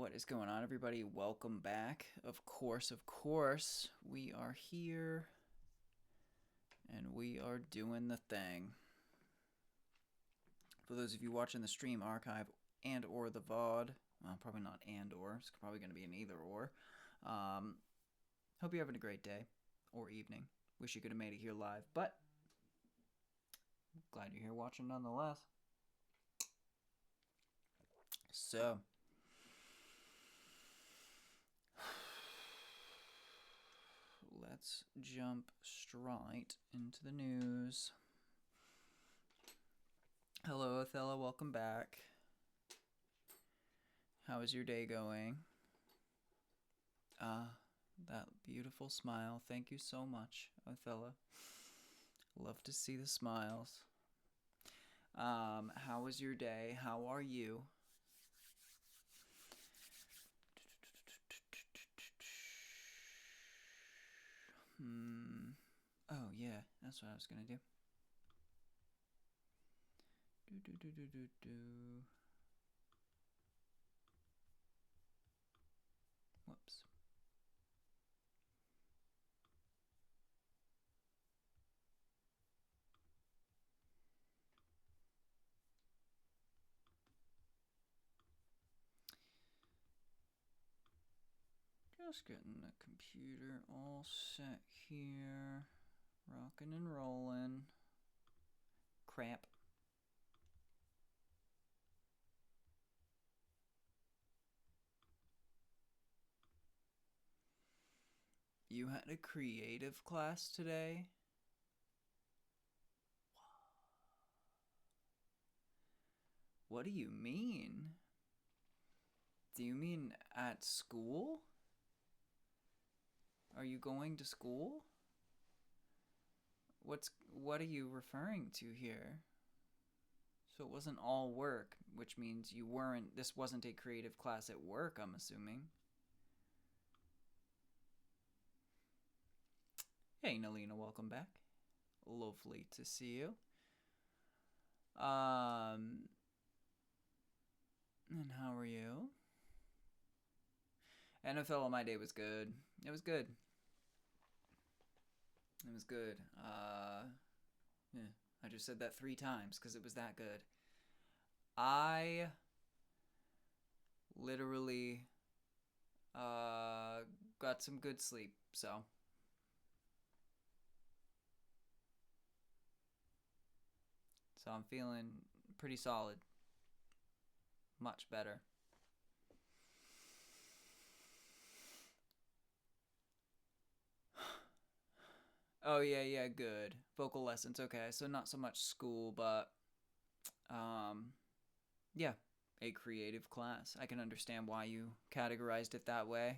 What is going on, everybody? Welcome back. Of course, we are here and we are doing the thing. For those of you watching the stream archive and or the VOD, well, probably not and or, it's probably going to be an either or. Hope you're having a great day or evening. Wish you could have made it here live, but glad you're here watching nonetheless. So, let's jump straight into the news. Hello, Othello. Welcome back. How is your day going? That beautiful smile. Thank you so much, Othello. Love to see the smiles. How was your day? How are you? Oh, yeah, that's what I was gonna do. Whoops. Just getting the computer all set here. Rocking and rolling. Crap. You had a creative class today? What do you mean? Do you mean at school? Are you going to school? What are you referring to here? So it wasn't all work, which means this wasn't a creative class at work, I'm assuming. Hey, Nalina, welcome back. Lovely to see you. And how are you? And Othello, my day was good. It was good. It was good. Yeah, I just said that 3 times because it was that good. I literally got some good sleep, so I'm feeling pretty solid. Much better. Oh, yeah, good. Vocal lessons, okay. So not so much school, but, yeah, a creative class. I can understand why you categorized it that way.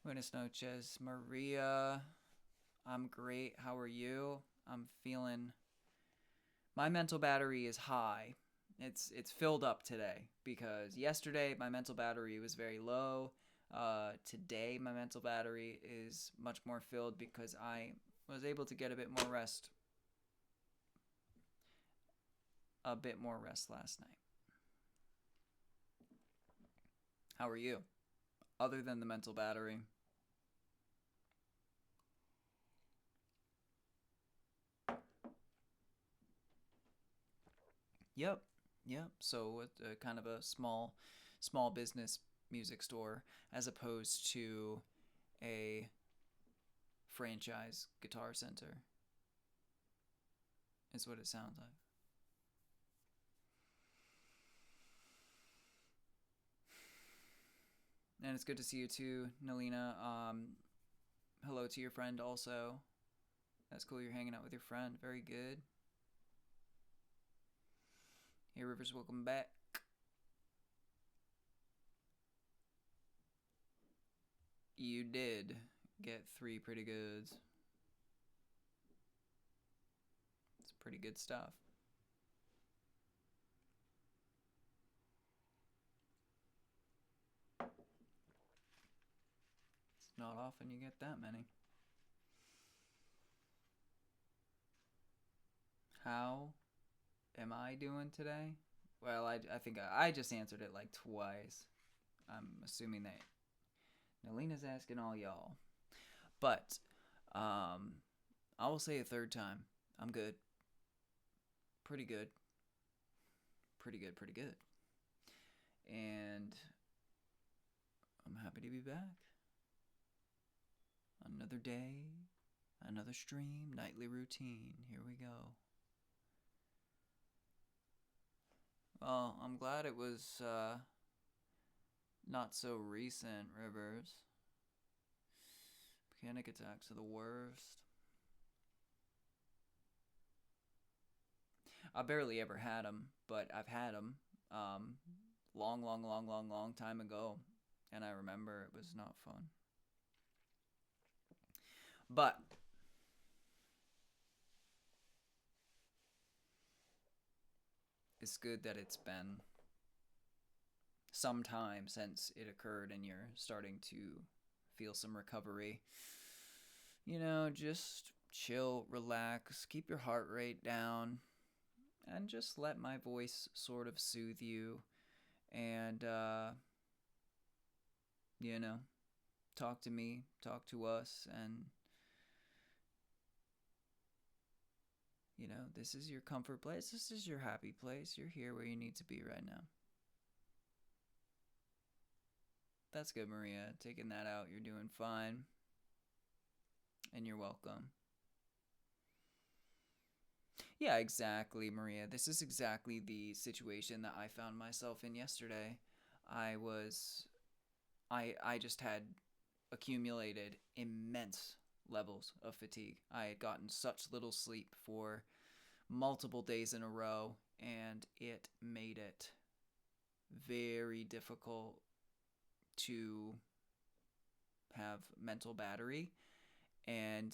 Buenas noches, Maria. I'm great. How are you? I'm feeling... My mental battery is high. It's filled up today because yesterday my mental battery was very low. Today my mental battery is much more filled because I was able to get a bit more rest last night. How are you? Other than the mental battery. Yep. So kind of a small business music store as opposed to a franchise guitar center. Is what it sounds like. And it's good to see you too, Nalina. Hello to your friend also. That's cool you're hanging out with your friend. Very good. Hey Rivers, welcome back. You did get 3 pretty goods. It's pretty good stuff. It's not often you get that many. How am I doing today? Well, I think I just answered it like twice. I'm assuming that Nalina's asking all y'all. But I will say a third time. I'm good. Pretty good. Pretty good, pretty good. And I'm happy to be back. Another day, another stream, nightly routine. Here we go. Well, I'm glad it was not so recent, Rivers. Panic attacks are the worst. I barely ever had them, but I've had them long time ago, and I remember it was not fun. But it's good that it's been some time since it occurred and you're starting to feel some recovery. You know, just chill, relax, keep your heart rate down, and just let my voice sort of soothe you and, you know, talk to me, talk to us, and, you know, this is your comfort place. This is your happy place. You're here where you need to be right now. That's good, Maria. Taking that out, you're doing fine. And you're welcome. Yeah, exactly, Maria. This is exactly the situation that I found myself in yesterday. I just had accumulated immense levels of fatigue. I had gotten such little sleep for multiple days in a row, and it made it very difficult to have mental battery, and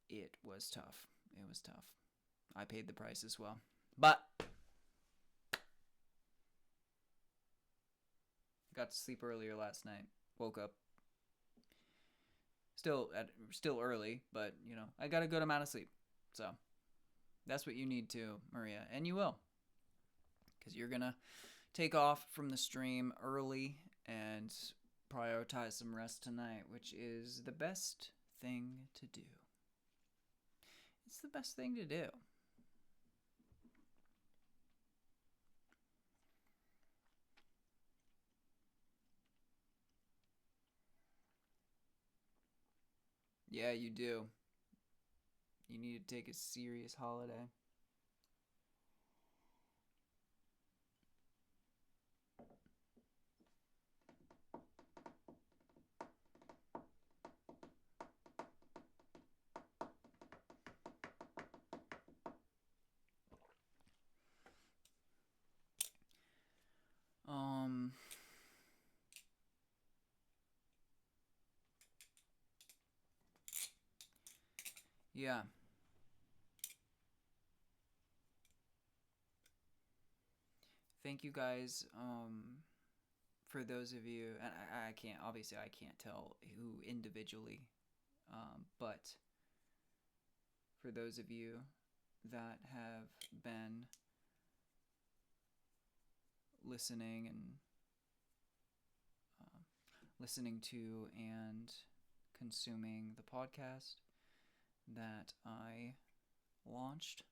it was tough. It was tough. I paid the price as well. But got to sleep earlier last night. Woke up still early, but you know, I got a good amount of sleep. So that's what you need too, Maria, and you will. Cuz you're going to take off from the stream early and prioritize some rest tonight, which is the best thing to do. It's the best thing to do. Yeah, you do. You need to take a serious holiday. Yeah. Thank you guys for those of you, and I can't, obviously I can't tell who individually, but for those of you that have been listening and listening to and consuming the podcast that I launched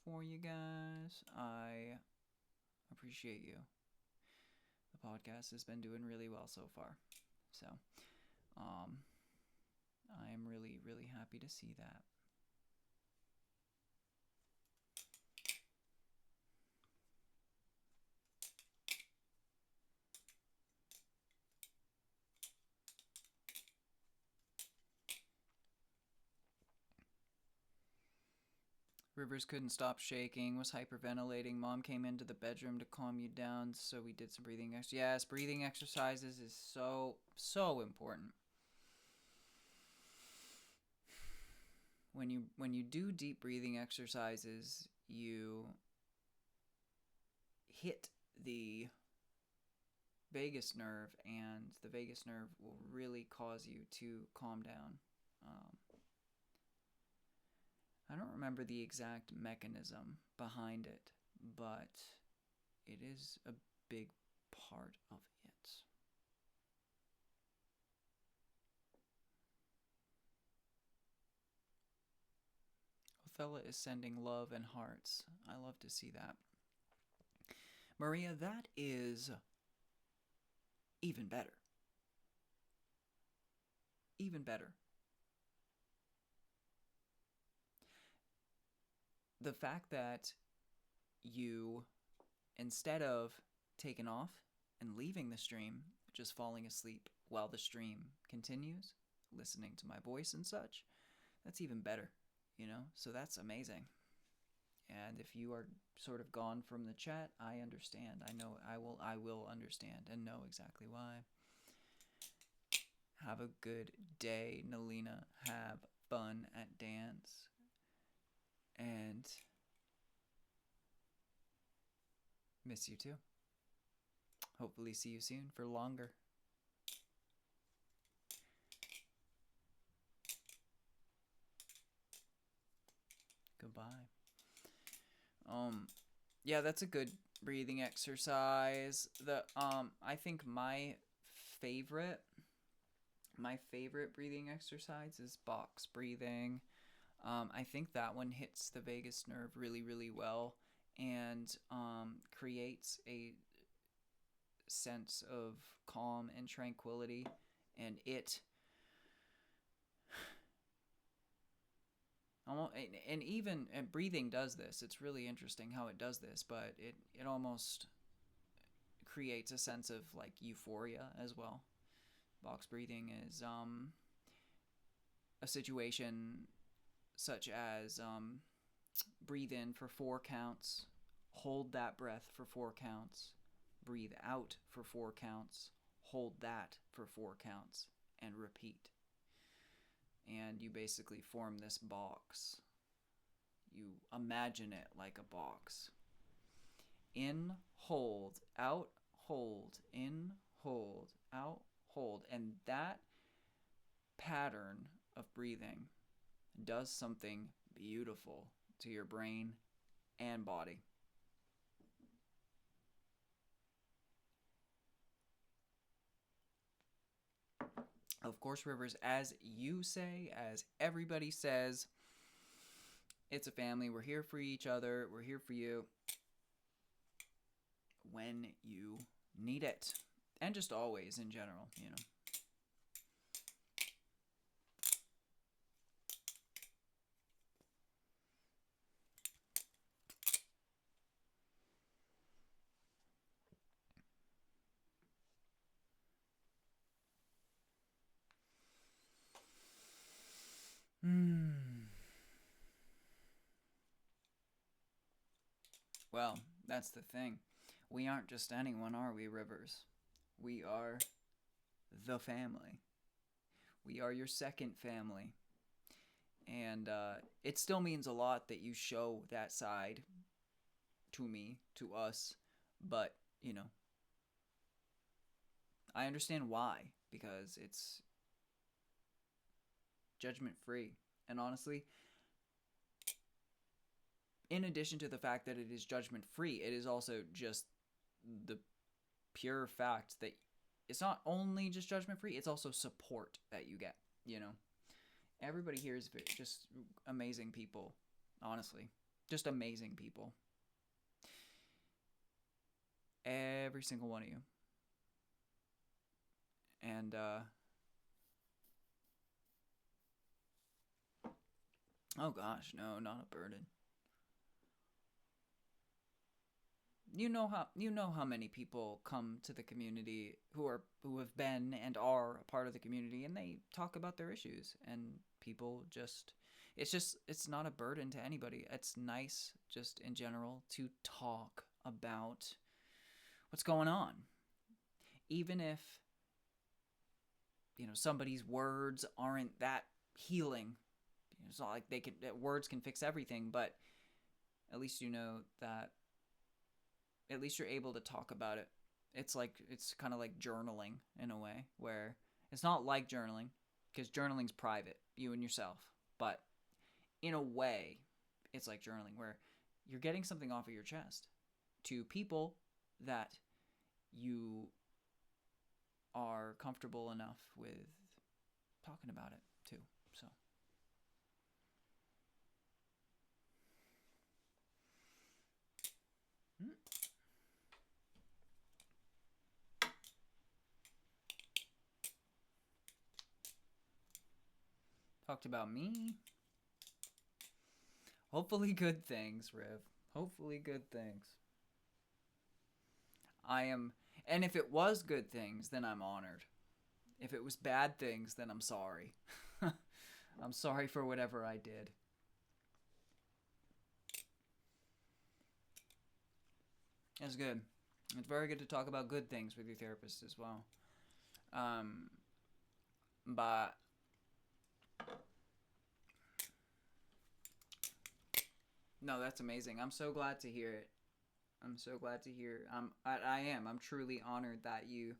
for you guys, I appreciate you. The podcast has been doing really well so far, so I am really happy to see that. Rivers couldn't stop shaking, was hyperventilating. Mom came into the bedroom to calm you down, so we did some breathing exercises. Yes, breathing exercises is so important. When you do deep breathing exercises, you hit the vagus nerve, and the vagus nerve will really cause you to calm down. I don't remember the exact mechanism behind it, but it is a big part of it. Othello is sending love and hearts. I love to see that. Maria, that is even better. Even better. The fact that you, instead of taking off and leaving the stream, just falling asleep while the stream continues, listening to my voice and such, that's even better, you know? So that's amazing. And if you are sort of gone from the chat, I understand. I know I will understand and know exactly why. Have a good day, Nalina. Have fun at dance. And miss you too. Hopefully see you soon for longer. Goodbye. Yeah, that's a good breathing exercise. I think my favorite breathing exercise is box breathing. I think that one hits the vagus nerve really, really well and creates a sense of calm and tranquility. And even breathing does this. It's really interesting how it does this, but it almost creates a sense of like euphoria as well. Box breathing is a situation such as breathe in for 4 counts, hold that breath for 4 counts, breathe out for 4 counts, hold that for 4 counts, and repeat. And you basically form this box. You imagine it like a box. In, hold, out, hold, in, hold, out, hold. And that pattern of breathing does something beautiful to your brain and body. Of course, Rivers, as you say, as everybody says, it's a family. We're here for each other. We're here for you when you need it. And just always in general, you know. Well, that's the thing. We aren't just anyone, are we, Rivers? We are the family. We are your second family. And it still means a lot that you show that side to me, to us. But, you know, I understand why. Because it's judgment free. And honestly, in addition to the fact that it is judgment free, it is also just the pure fact that it's not only just judgment free, it's also support that you get, you know. Everybody here is just amazing people, honestly. Just amazing people. Every single one of you. And oh gosh, no, not a burden. You know how many people come to the community who have been and are a part of the community, and they talk about their issues, and people it's not a burden to anybody. It's nice just in general to talk about what's going on, even if somebody's words aren't that healing. It's not like words can fix everything, but at least you know that at least you're able to talk about it. It's kind of like journaling in a way, where it's not like journaling, because journaling's private, you and yourself. But in a way, it's like journaling where you're getting something off of your chest to people that you are comfortable enough with talking about it too. So talked about me. Hopefully good things, Riv. Hopefully good things. I am, and if it was good things, then I'm honored. If it was bad things, then I'm sorry. I'm sorry for whatever I did. It's good. It's very good to talk about good things with your therapist as well. But no, that's amazing. I'm so glad to hear it. I'm so glad to hear. I am. I'm truly honored that you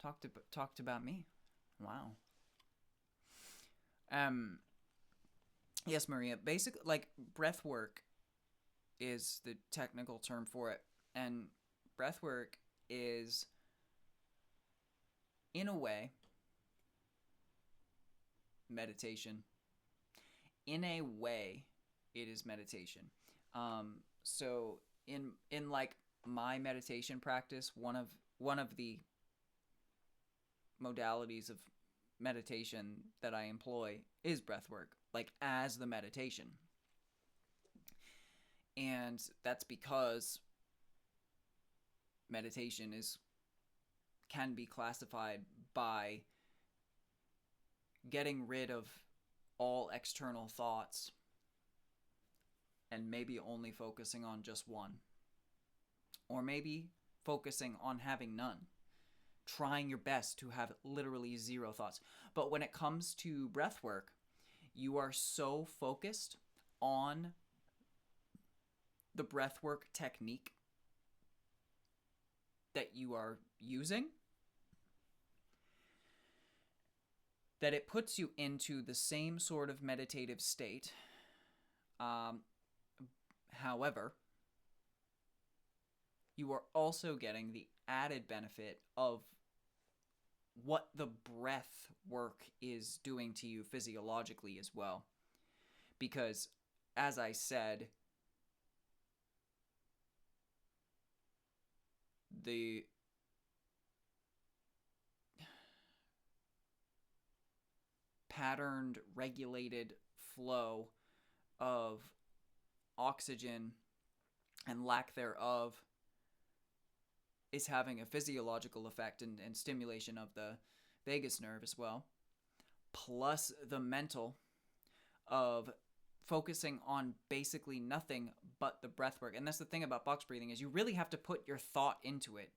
talked about me. Wow. Yes, Maria. Basically, like breath work is the technical term for it, and breath work is, in a way, meditation. In a way, it is meditation. So in like my meditation practice, one of the modalities of meditation that I employ is breath work, like as the meditation. And that's because meditation can be classified by getting rid of all external thoughts and maybe only focusing on just one. Or maybe focusing on having none. Trying your best to have literally zero thoughts. But when it comes to breath work, you are so focused on the breath work technique that you are using that it puts you into the same sort of meditative state. However, you are also getting the added benefit of what the breath work is doing to you physiologically as well. Because, as I said, the patterned, regulated flow of oxygen and lack thereof is having a physiological effect and stimulation of the vagus nerve as well. Plus the mental of focusing on basically nothing but the breath work. And that's the thing about box breathing is you really have to put your thought into it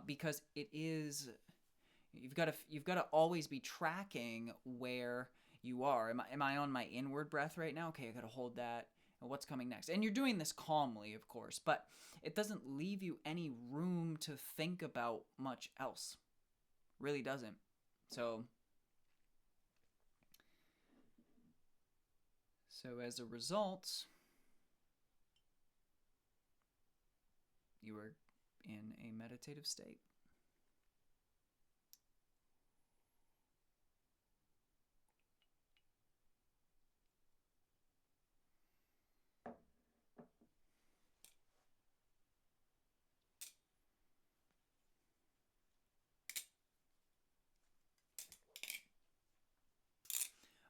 because it is... You've got to always be tracking where you are. Am I on my inward breath right now? Okay, I got to hold that. And what's coming next? And you're doing this calmly, of course, but it doesn't leave you any room to think about much else. Really doesn't. So as a result, you are in a meditative state.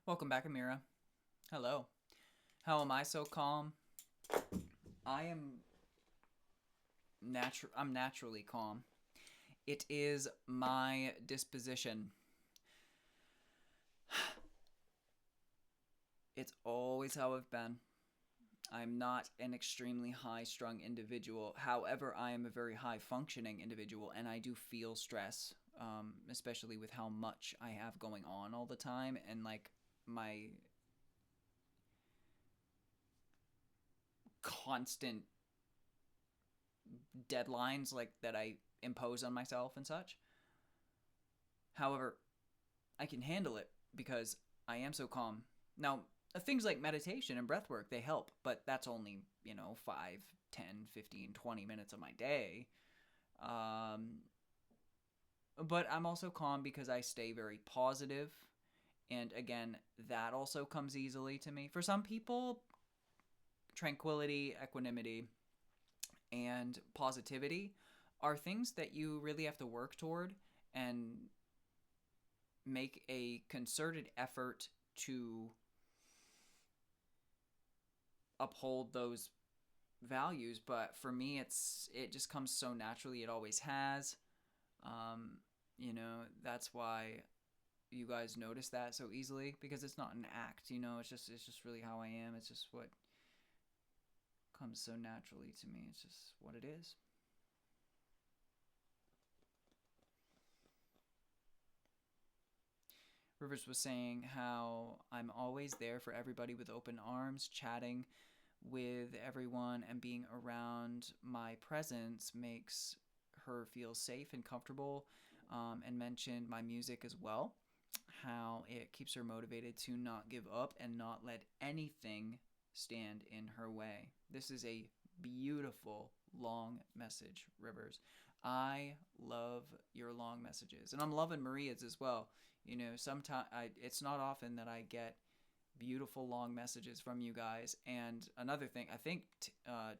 Welcome back, Amira. Hello. How am I so calm? I'm naturally calm. It is my disposition. It's always how I've been. I'm not an extremely high-strung individual. However, I am a very high-functioning individual, and I do feel stress, especially with how much I have going on all the time, and like my constant deadlines like that I impose on myself and such. However, I can handle it because I am so calm. Now, things like meditation and breath work, they help, but that's only, 5, 10, 15, 20 minutes of my day. Um, but I'm also calm because I stay very positive. And again, that also comes easily to me. For some people, tranquility, equanimity, and positivity are things that you really have to work toward and make a concerted effort to uphold those values. But for me, it just comes so naturally. It always has. That's why you guys notice that so easily, because it's not an act. It's just really how I am. It's just what comes so naturally to me. It's just what it is. Rivers was saying how I'm always there for everybody with open arms, chatting with everyone, and being around my presence makes her feel safe and comfortable, and mentioned my music as well, how it keeps her motivated to not give up and not let anything stand in her way. This is a beautiful long message, Rivers. I love your long messages, and I'm loving Maria's as well. Sometimes it's not often that I get beautiful long messages from you guys. And another thing, I think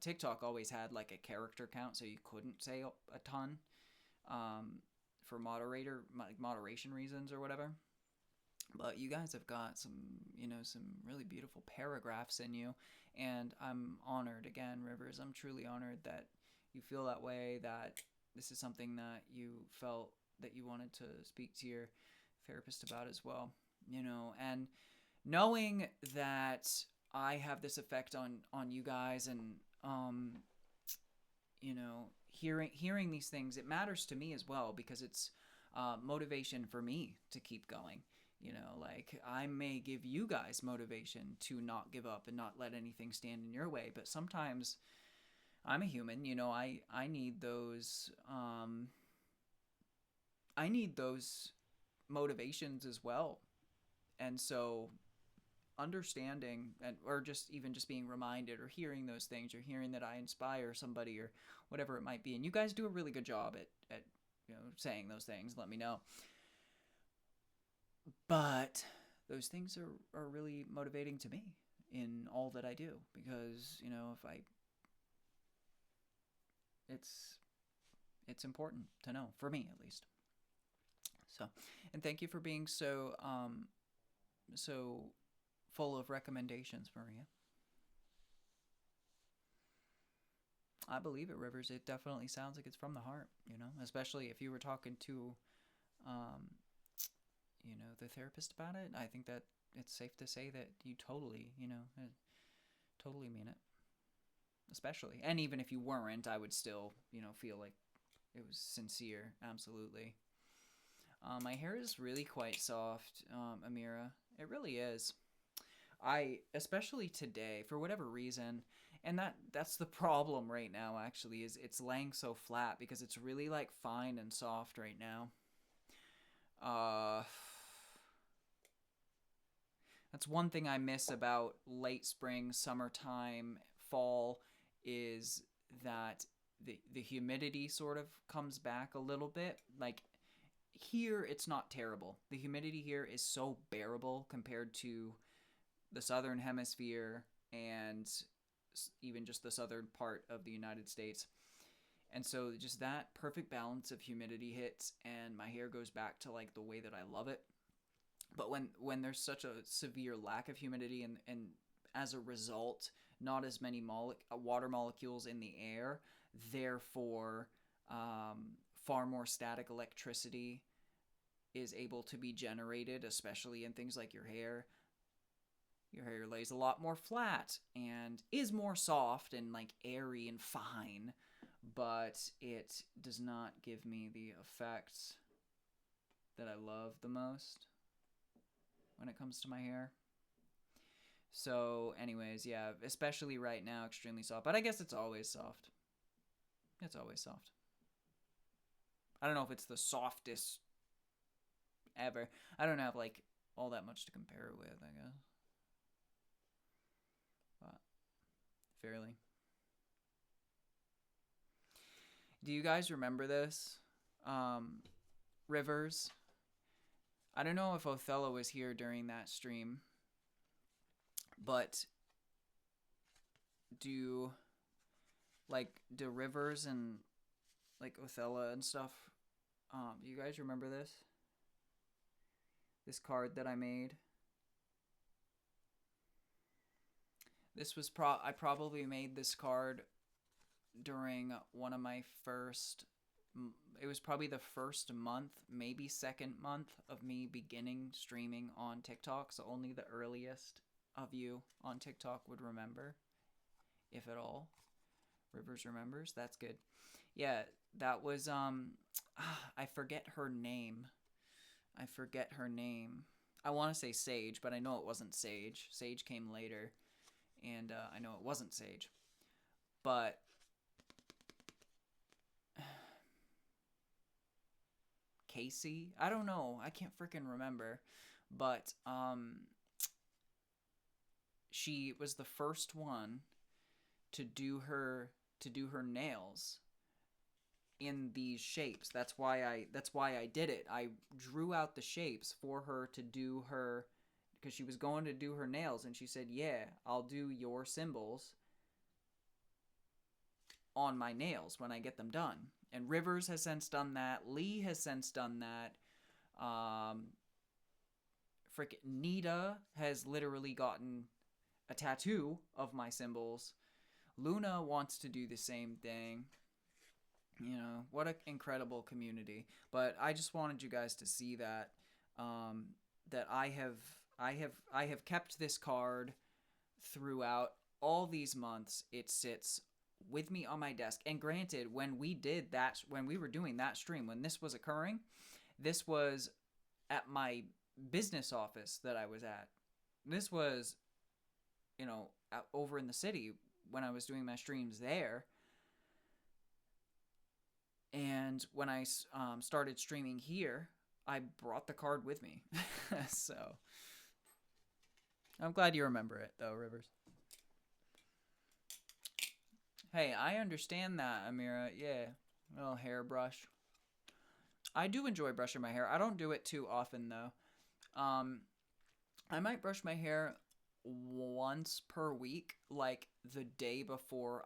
TikTok always had like a character count, so you couldn't say a ton, for moderation reasons or whatever. But you guys have got some really beautiful paragraphs in you, and I'm honored again, Rivers. I'm truly honored that you feel that way. That this is something that you felt that you wanted to speak to your therapist about as well. And knowing that I have this effect on you guys, and hearing these things, it matters to me as well, because it's motivation for me to keep going. Like, I may give you guys motivation to not give up and not let anything stand in your way, but sometimes I'm a human. I need those motivations as well. And so understanding, or just being reminded, or hearing those things, or hearing that I inspire somebody, or whatever it might be, and you guys do a really good job at saying those things, let me know. But those things are really motivating to me in all that I do, because if I it's important to know, for me at least. So, and thank you for being so full of recommendations, Maria. I believe it, Rivers. It definitely sounds like it's from the heart, especially if you were talking to, um, the therapist about it. I think that it's safe to say that you totally mean it. Especially. And even if you weren't, I would still, feel like it was sincere. Absolutely. My hair is really quite soft, Amira. It really is. Especially today, for whatever reason, and that's the problem right now, actually, is it's laying so flat, because it's really like fine and soft right now. That's one thing I miss about late spring, summertime, fall, is that the humidity sort of comes back a little bit. Like, here, it's not terrible. The humidity here is so bearable compared to the southern hemisphere, and even just the southern part of the United States. And so just that perfect balance of humidity hits, and my hair goes back to like the way that I love it. But when there's such a severe lack of humidity, and as a result, not as many water molecules in the air, therefore, far more static electricity is able to be generated, especially in things like your hair. Your hair lays a lot more flat and is more soft and like airy and fine, but it does not give me the effects that I love the most when it comes to my hair. So, anyways, yeah, especially right now, extremely soft. But I guess it's always soft. It's always soft. I don't know if it's the softest ever. I don't have like all that much to compare it with, I guess. fairly. Do you guys remember this? Rivers. I don't know if Othello was here during that stream, but do do Rivers and like Othello and stuff? Do you guys remember this? This card that I made. This was I probably made this card during one of my first. It was probably the first month, maybe second month of me beginning streaming on TikTok. So only the earliest of you on TikTok would remember, if at all. Rivers remembers. That's good. Yeah, that was I forget her name. I want to say Sage, but I know it wasn't Sage. Sage came later, and I know it wasn't Sage. But Casey? I don't know. I can't freaking remember. But she was the first one to do her nails in these shapes. That's why I did it. I drew out the shapes for her to do her, because she was going to do her nails, and she said, "Yeah, I'll do your symbols on my nails when I get them done." And Rivers has since done that. Lee has since done that. Frickin' Nita has literally gotten a tattoo of my symbols. Luna wants to do the same thing. You know, what an incredible community. But I just wanted you guys to see that that I have kept this card throughout all these months. It sits with me on my desk. And granted, when we were doing that stream, when this was occurring, this was at my business office that I was at. This was, over in the city when I was doing my streams there. And when I started streaming here, I brought the card with me. So I'm glad you remember it, though, Rivers. Hey, I understand that, Amira. Yeah, a little hairbrush. I do enjoy brushing my hair. I don't do it too often, though. I might brush my hair once per week, like the day before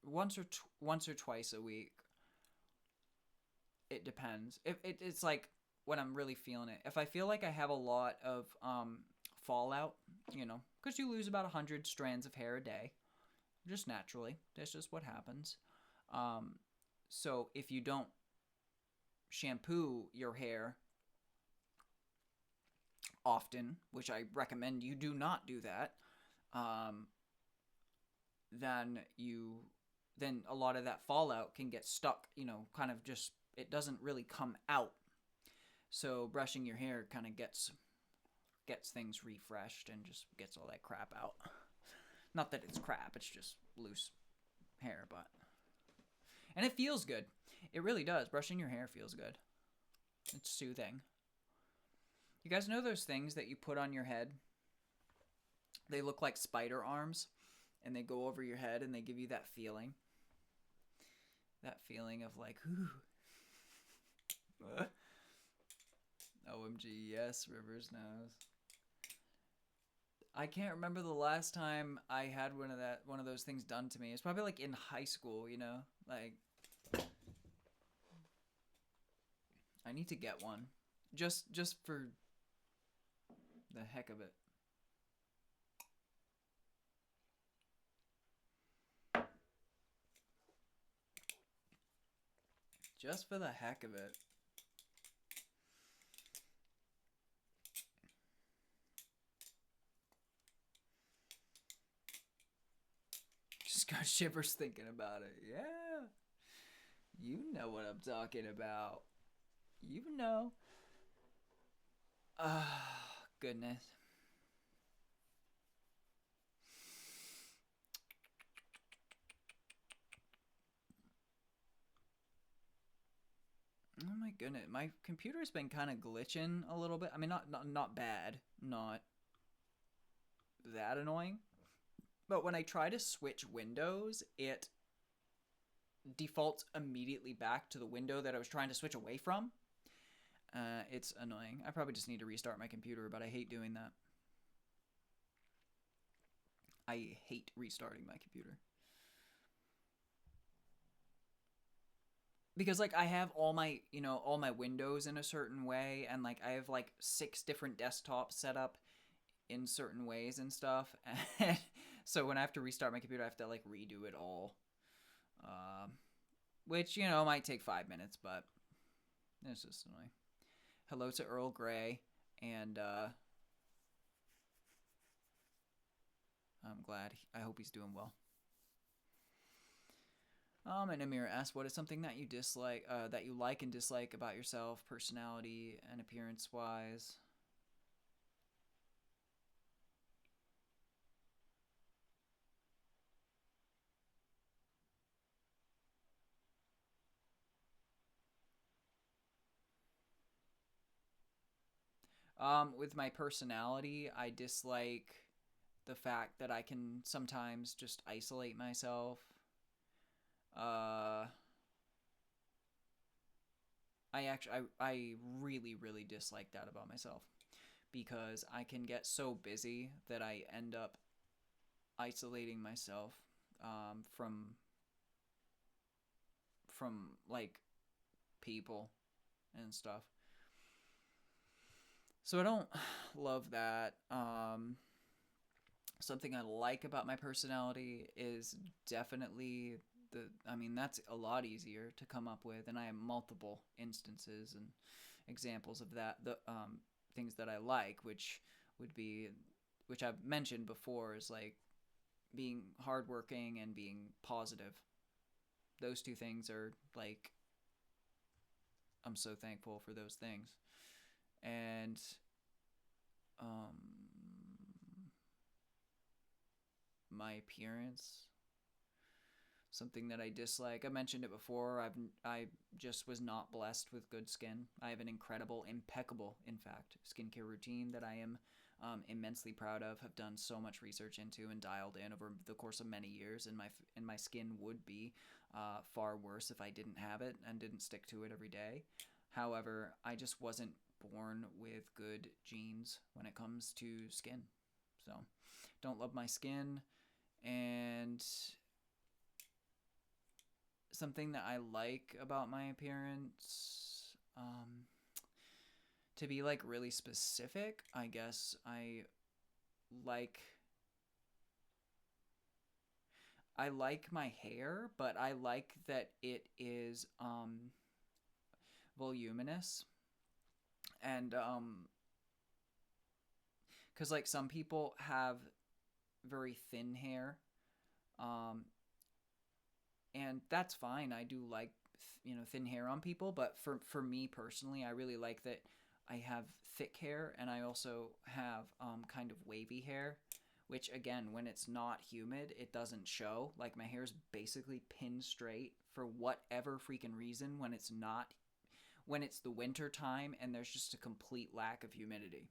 once or twice a week. It depends. It's like when I'm really feeling it. If I feel like I have a lot of fallout, because you lose about 100 strands of hair a day, just naturally. That's just what happens. So if you don't shampoo your hair often, which I recommend you do not do that, then a lot of that fallout can get stuck, kind of just, it doesn't really come out. So brushing your hair kind of gets things refreshed and just gets all that crap out. Not that it's crap, it's just loose hair, and it feels good. It really does. Brushing your hair feels good. It's soothing. You guys know those things that you put on your head? They look like spider arms, and they go over your head, and they give you that feeling. That feeling of like, ooh. OMG, yes, Rivers knows. I can't remember the last time I had one of those things done to me. It's probably like in high school, like I need to get one. Just for the heck of it. Just for the heck of it. Just got shivers thinking about it. Yeah. You know what I'm talking about. You know. Goodness. Oh my goodness. My computer's been kind of glitching a little bit. I mean, not bad. Not that annoying. But when I try to switch windows, it defaults immediately back to the window that I was trying to switch away from. It's annoying. I probably just need to restart my computer, but I hate doing that. I hate restarting my computer. Because like I have all my, all my windows in a certain way, and like I have like 6 different desktops set up in certain ways and stuff. So when I have to restart my computer, I have to like redo it all. Which, might take 5 minutes, but it's just annoying. Hello to Earl Grey, and I'm glad. I hope he's doing well. And Amir asks, what is something that you dislike, that you like and dislike about yourself, personality and appearance-wise? With my personality, I dislike the fact that I can sometimes just isolate myself. Uh, I really, really dislike that about myself because I can get so busy that I end up isolating myself from like people and stuff. So I don't love that. Something I like about my personality is definitely that's a lot easier to come up with, and I have multiple instances and examples of that. The things that I like, which would be, which I've mentioned before, is like being hardworking and being positive. Those two things are like, I'm so thankful for those things. And my appearance, something that I dislike. I mentioned it before. I just was not blessed with good skin. I have an incredible, impeccable, in fact, skincare routine that I am immensely proud of. Have done so much research into and dialed in over the course of many years, and my skin would be far worse if I didn't have it and didn't stick to it every day. However, I just wasn't born with good genes when it comes to skin. So, don't love my skin. And something that I like about my appearance, to be like really specific, I guess like I like my hair, but I like that it is voluminous. And cuz like some people have very thin hair, um and that's fine. I do like thin hair on people, but for me personally, I really like that I have thick hair, and I also have kind of wavy hair, which again, when it's not humid, it doesn't show. Like my hair is basically pin straight for whatever freaking reason when it's the winter time and there's just a complete lack of humidity.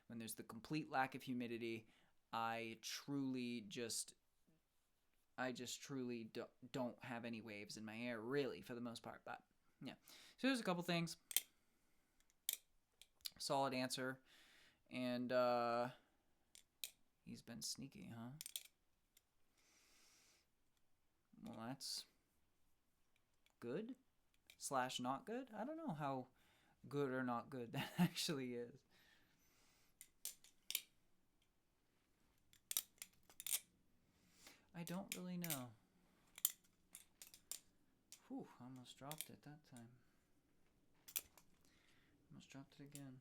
When there's the complete lack of humidity, I truly just truly don't have any waves in my hair, really, for the most part. But yeah, so there's a couple things. Solid answer. And he's been sneaky, huh? Well, that's good / not good. I don't know how good or not good that actually is. I don't really know. Whew, almost dropped it that time. Almost dropped it again.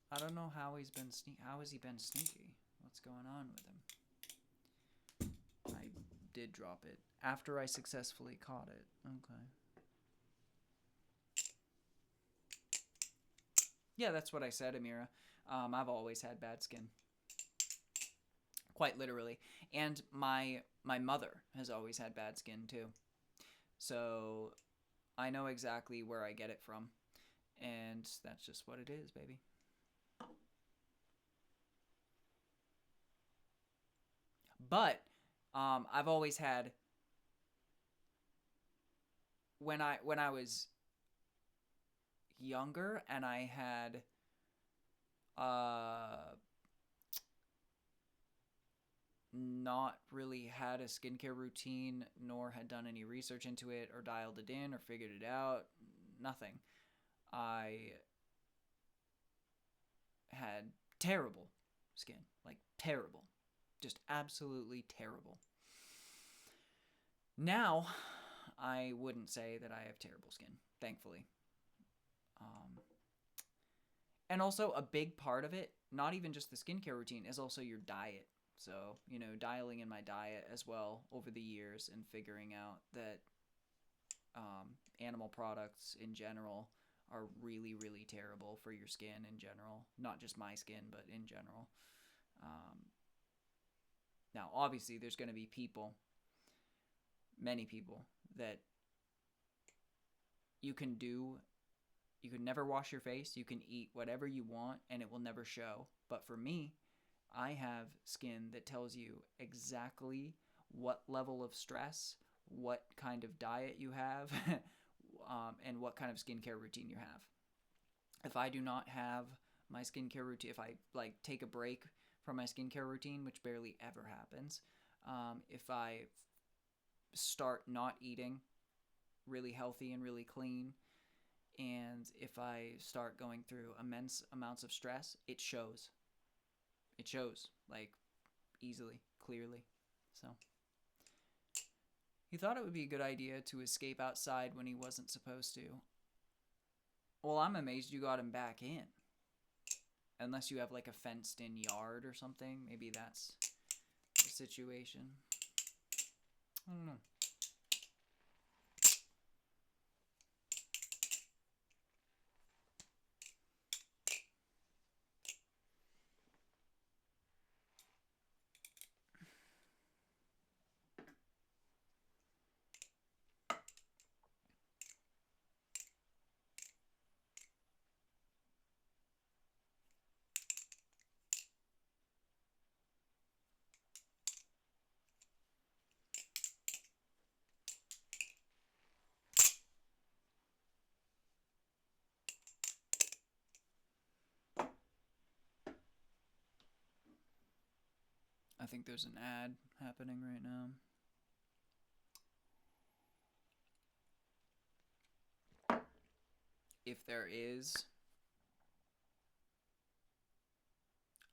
I don't know how he's been How has he been sneaky? What's going on with him? I did drop it after I successfully caught it. Okay. Yeah, that's what I said, Amira. I've always had bad skin. Quite literally. And my mother has always had bad skin too. So I know exactly where I get it from. And that's just what it is, baby. But I've always had, when I was younger and I had not really had a skincare routine, nor had done any research into it or dialed it in or figured it out. Nothing. I had terrible skin. Like, terrible. Just absolutely terrible. Now, I wouldn't say that I have terrible skin, thankfully. And also, a big part of it, not even just the skincare routine, is also your diet. So, dialing in my diet as well over the years and figuring out that animal products in general are really, really terrible for your skin in general. Not just my skin, but in general. Now, obviously, there's going to be people, many people, that you can never wash your face, you can eat whatever you want, and it will never show. But for me, I have skin that tells you exactly what level of stress, what kind of diet you have, and what kind of skincare routine you have. If I do not have my skincare routine, if I take a break from my skincare routine, which barely ever happens, if I start not eating really healthy and really clean, and if I start going through immense amounts of stress, it shows. It shows, like, easily, clearly. So he thought it would be a good idea to escape outside when he wasn't supposed to. Well, I'm amazed you got him back in. Unless you have like a fenced in yard or something. Maybe that's the situation. I don't know. I think there's an ad happening right now. If there is,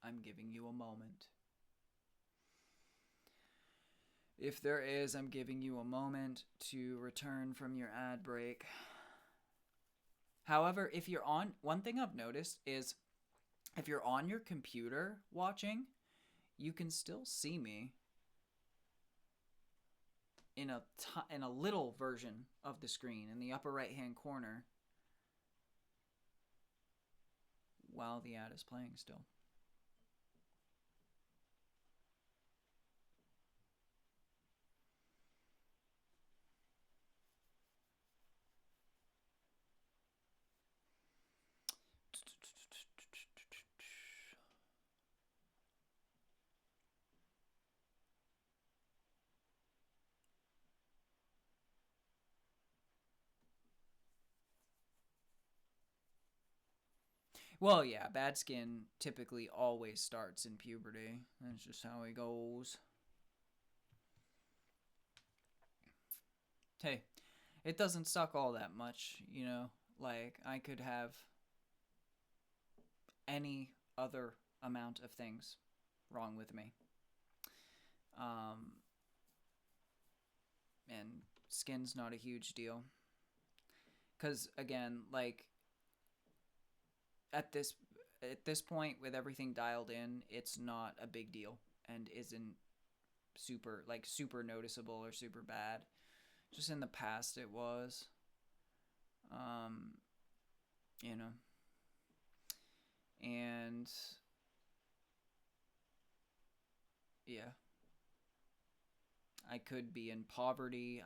I'm giving you a moment. If there is, I'm giving you a moment to return from your ad break. However, if you're on, one thing I've noticed is if you're on your computer watching, you can still see me in a little version of the screen in the upper right hand corner while the ad is playing still. Well, yeah, bad skin typically always starts in puberty. That's just how it goes. Hey, it doesn't suck all that much, you know? Like, I could have any other amount of things wrong with me. And skin's not a huge deal. Because, again, like, at this point, with everything dialed in, it's not a big deal and isn't super noticeable or super bad. Just in the past, it was. You know. And yeah, I could be in poverty.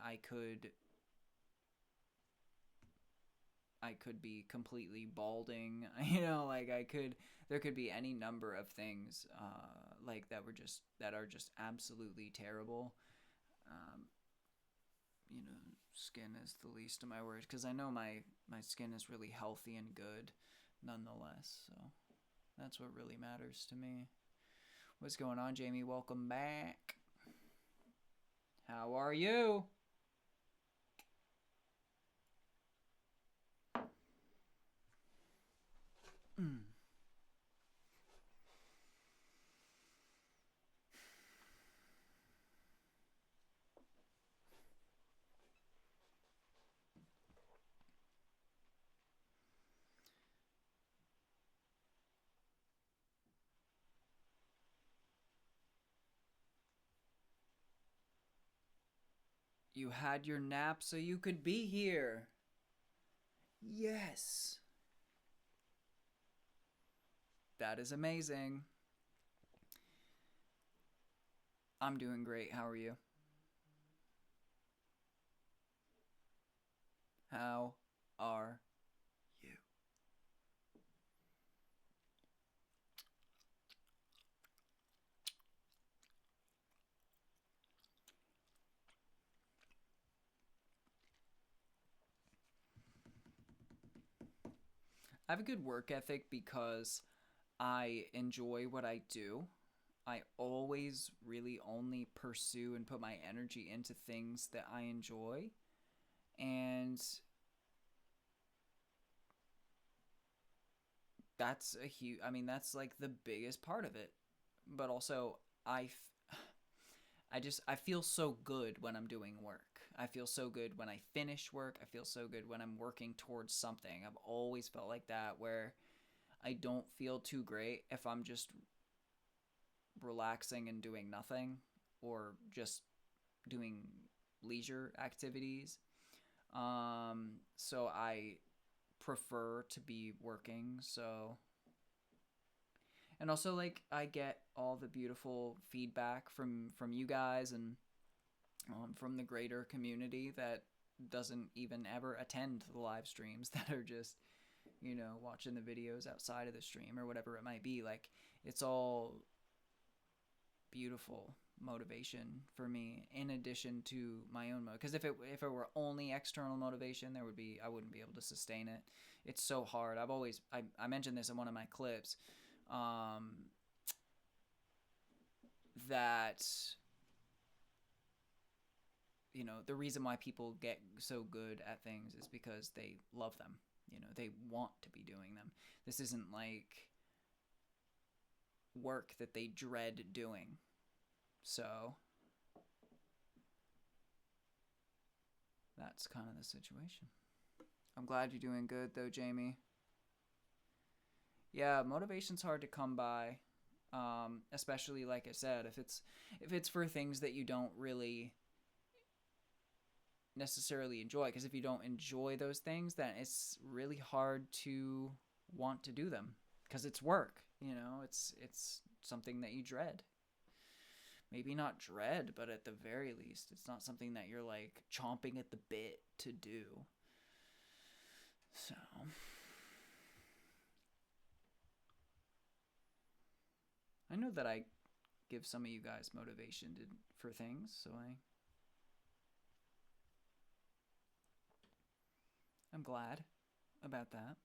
I I could be completely balding. You know, like I could there could be any number of things like that are just absolutely terrible. Um, you know, skin is the least of my worries because I know my skin is really healthy and good nonetheless. So that's what really matters to me. What's going on, Jamie? Welcome back. How are you? You had your nap so you could be here. Yes. That is amazing. I'm doing great. How are you? How are you? I have a good work ethic because I enjoy what I do. I always really only pursue and put my energy into things that I enjoy. And that's a huge, I mean, that's like the biggest part of it. But also, I feel so good when I'm doing work. I feel so good when I finish work. I feel so good when I'm working towards something. I've always felt like that where I don't feel too great if I'm just relaxing and doing nothing or just doing leisure activities. So I prefer to be working. So, and also like I get all the beautiful feedback from you guys and from the greater community that doesn't even ever attend the live streams that are just watching the videos outside of the stream or whatever it might be. Like it's all beautiful motivation for me in addition to my own because if it were only external motivation I wouldn't be able to sustain it. It's so hard. I mentioned this in one of my clips, um, that the reason why people get so good at things is because they love them. They want to be doing them. This isn't like work that they dread doing. So that's kind of the situation. I'm glad you're doing good though, Jamie. Yeah, motivation's hard to come by. Especially like I said, if it's for things that you don't really necessarily enjoy, because if you don't enjoy those things, then it's really hard to want to do them because it's work. It's something that you dread. Maybe not dread, but at the very least, it's not something that you're like chomping at the bit to do. So I know that I give some of you guys motivation for things, so I'm glad about that.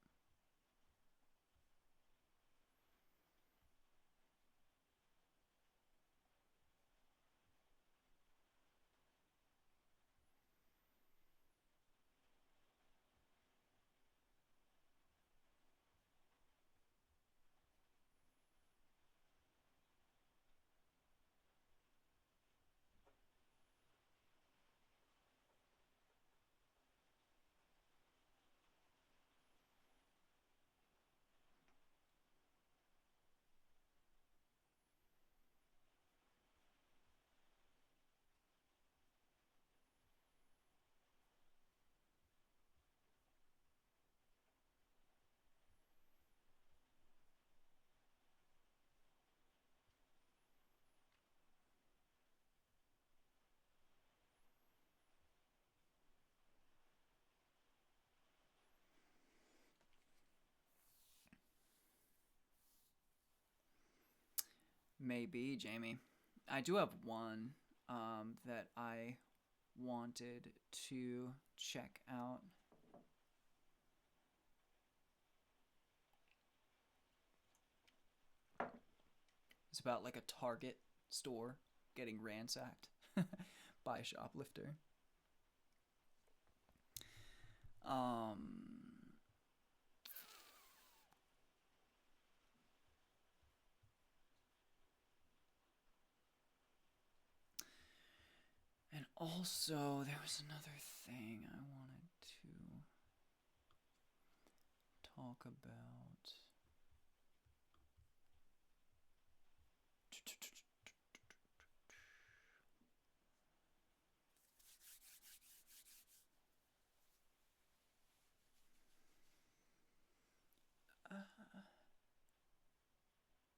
Maybe, Jamie. I do have one that I wanted to check out. It's about like a Target store getting ransacked by a shoplifter. Um, and also, there was another thing I wanted to talk about.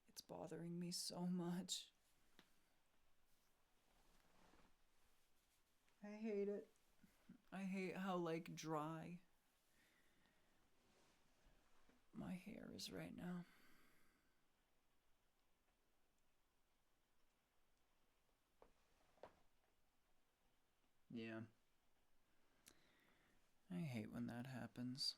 It's bothering me so much. I hate it. I hate how, like, dry my hair is right now. Yeah. I hate when that happens.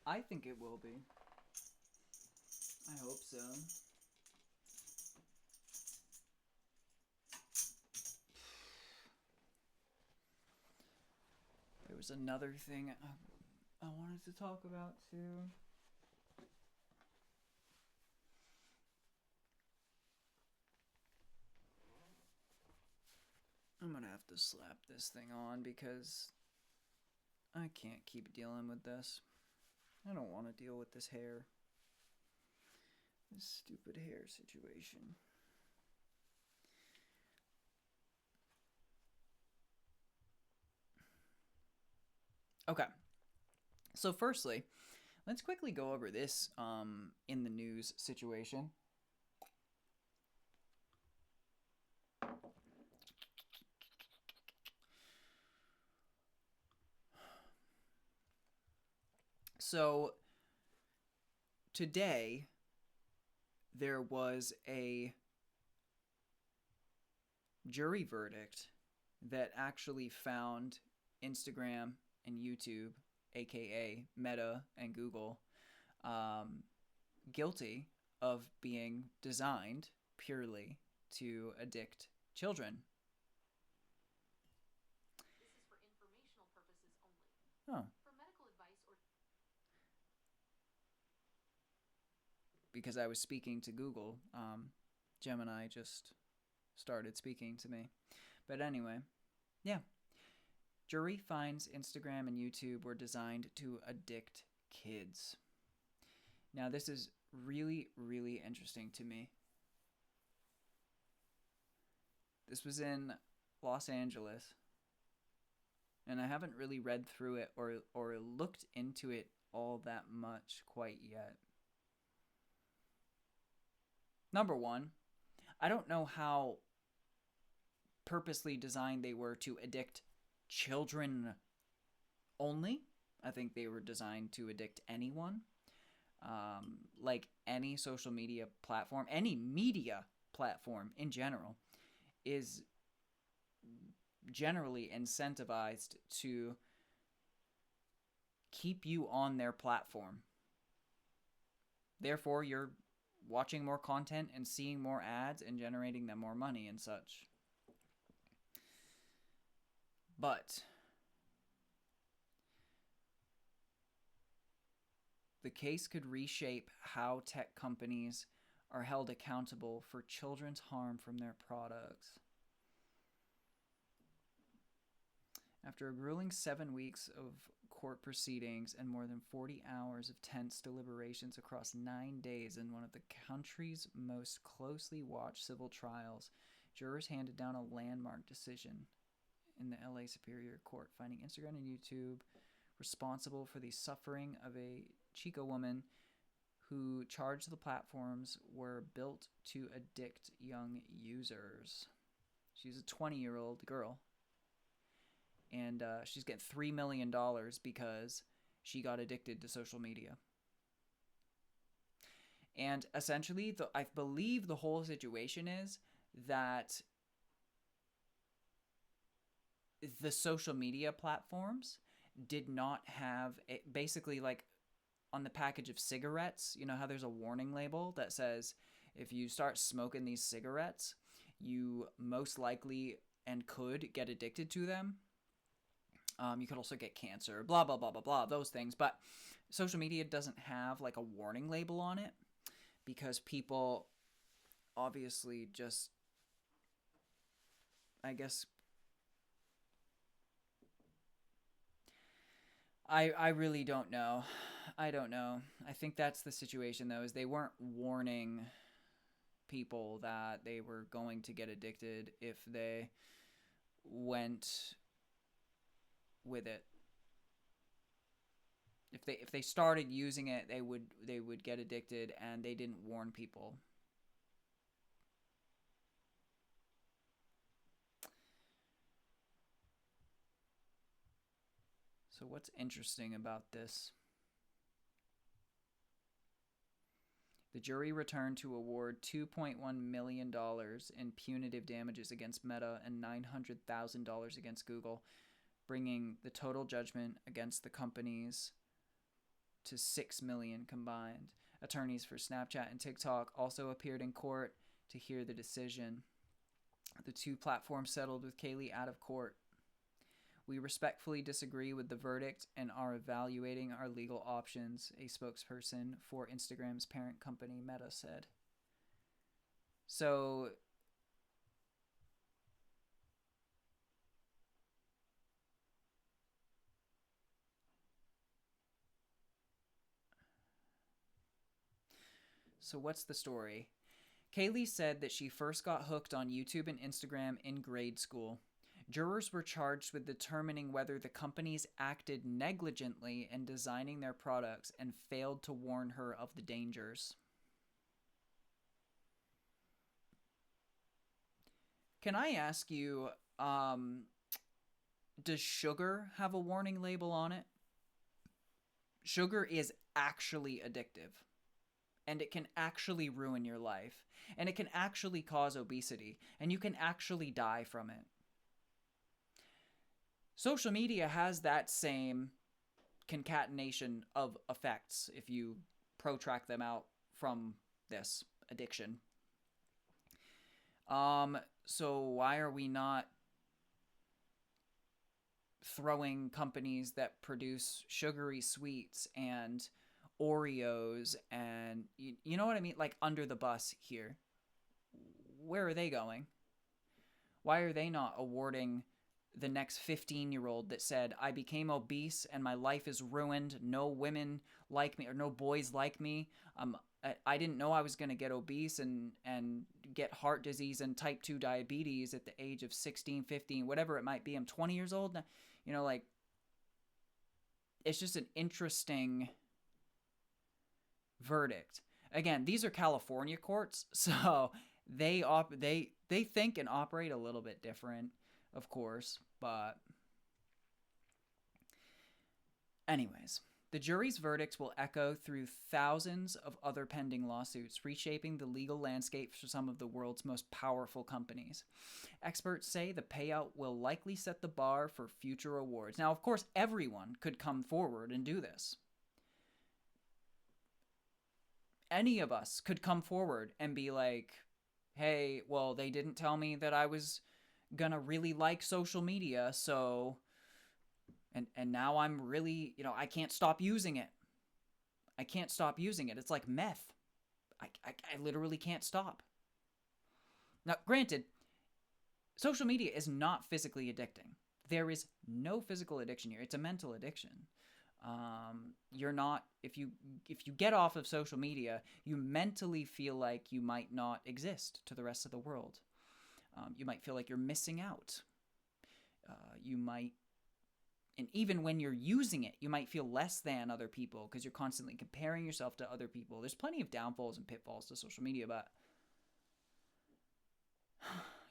I think it will be. I hope so. There was another thing I wanted to talk about too. I'm gonna have to slap this thing on because I can't keep dealing with this. I don't want to deal with this hair. This stupid hair situation. Okay. So firstly, let's quickly go over this in the news situation. So today there was a jury verdict that actually found Instagram and YouTube, aka Meta and Google, guilty of being designed purely to addict children. This is for informational purposes only. Oh. For medical advice or Because I was speaking to Google, Gemini just started speaking to me. But anyway, yeah. Jury finds Instagram and YouTube were designed to addict kids. Now, this is really, really interesting to me. This was in Los Angeles, and I haven't really read through it or looked into it all that much quite yet. Number one, I don't know how purposely designed they were to addict children only. I think they were designed to addict anyone. Like any social media platform, any media platform in general, is generally incentivized to keep you on their platform. Therefore, you're watching more content and seeing more ads and generating them more money and such. But the case could reshape how tech companies are held accountable for children's harm from their products. After a grueling 7 weeks of court proceedings and more than 40 hours of tense deliberations across 9 days in one of the country's most closely watched civil trials, jurors handed down a landmark decision in the LA Superior Court, finding Instagram and YouTube responsible for the suffering of a Chico woman who charged the platforms were built to addict young users. She's a 20-year-old girl. and she's getting $3 million because she got addicted to social media. And essentially, I believe the whole situation is that the social media platforms did not have basically, like, on the package of cigarettes, you know how there's a warning label that says if you start smoking these cigarettes, you most likely and could get addicted to them. You could also get cancer, blah, blah, blah, blah, blah, those things. But social media doesn't have like a warning label on it because people obviously just, I guess, I really don't know. I don't know. I think that's the situation, though, is they weren't warning people that they were going to get addicted if they went with it. If they started using it, they would get addicted, and they didn't warn people. So what's interesting about this? The jury returned to award $2.1 million in punitive damages against Meta and $900,000 against Google, bringing the total judgment against the companies to $6 million combined. Attorneys for Snapchat and TikTok also appeared in court to hear the decision. The two platforms settled with Kaylee out of court. We respectfully disagree with the verdict and are evaluating our legal options, a spokesperson for Instagram's parent company, Meta, said. So what's the story? Kaylee said that she first got hooked on YouTube and Instagram in grade school. Jurors were charged with determining whether the companies acted negligently in designing their products and failed to warn her of the dangers. Can I ask you, does sugar have a warning label on it? Sugar is actually addictive, and it can actually ruin your life, and it can actually cause obesity, and you can actually die from it. Social media has that same concatenation of effects if you protract them out from this addiction. So why are we not throwing companies that produce sugary sweets and Oreos and you know what I mean, like, under the bus here? Where are they going? Why are they not awarding the next 15-year-old that said, I became obese and my life is ruined, no women like me or no boys like me, I didn't know I was going to get obese and get heart disease and type 2 diabetes at the age of 16, 15, whatever it might be. I'm 20 years old. You know, like, it's just an interesting verdict. Again, these are California courts, so they think and operate a little bit different, of course, but anyways, the jury's verdicts will echo through thousands of other pending lawsuits, reshaping the legal landscape for some of the world's most powerful companies. Experts say the payout will likely set the bar for future awards. Now, of course, everyone could come forward and do this. Any of us could come forward and be like, hey, well, they didn't tell me that I was gonna really like social media, so and now I'm really, I can't stop using it. It's like meth. I literally can't stop. Now, granted, social media is not physically addicting. There is no physical addiction here. It's a mental addiction. You're not, if you get off of social media, you mentally feel like you might not exist to the rest of the world. You might feel like you're missing out. You might, and even when you're using it, you might feel less than other people because you're constantly comparing yourself to other people. There's plenty of downfalls and pitfalls to social media, but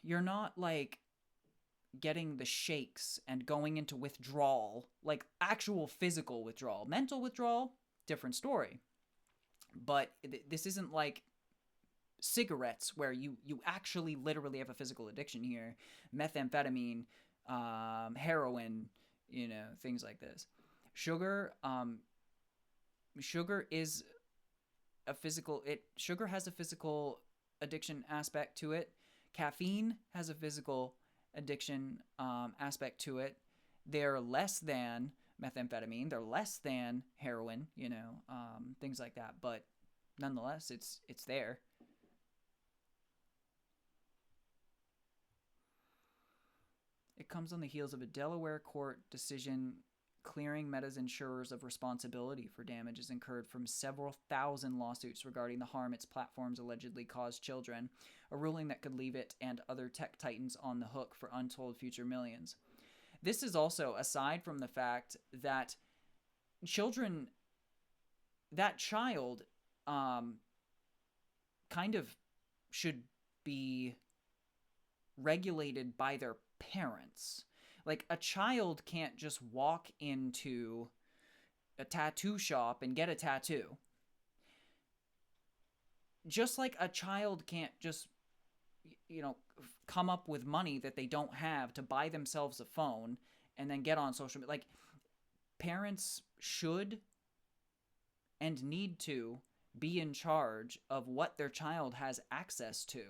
you're not like getting the shakes and going into withdrawal, like actual physical withdrawal. Mental withdrawal, different story. But this isn't like cigarettes where you actually literally have a physical addiction here. Methamphetamine, heroin, things like this. Sugar, sugar is sugar has a physical addiction aspect to it. Caffeine has a physical addiction aspect to it. They're less than methamphetamine. They're less than heroin. Things like that. But nonetheless, it's there. It comes on the heels of a Delaware court decision clearing Meta's insurers of responsibility for damages incurred from several thousand lawsuits regarding the harm its platforms allegedly caused children, a ruling that could leave it and other tech titans on the hook for untold future millions. This is also aside from the fact that that child kind of should be regulated by their parents. Like, a child can't just walk into a tattoo shop and get a tattoo. Just like a child can't just, come up with money that they don't have to buy themselves a phone and then get on social media. Like, parents should and need to be in charge of what their child has access to.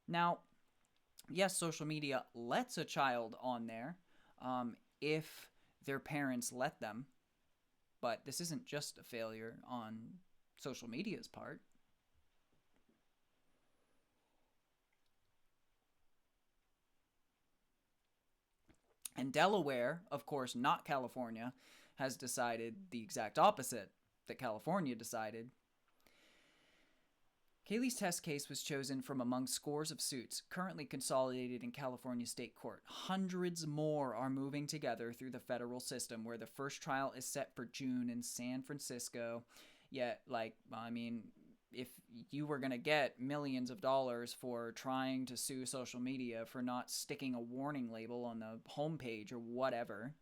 Now, yes, social media lets a child on there if their parents let them. But this isn't just a failure on social media's part. And Delaware, of course, not California, has decided the exact opposite that California decided. Kaylee's test case was chosen from among scores of suits currently consolidated in California state court. Hundreds more are moving together through the federal system, where the first trial is set for June in San Francisco. Yet, if you were going to get millions of dollars for trying to sue social media for not sticking a warning label on the homepage or whatever,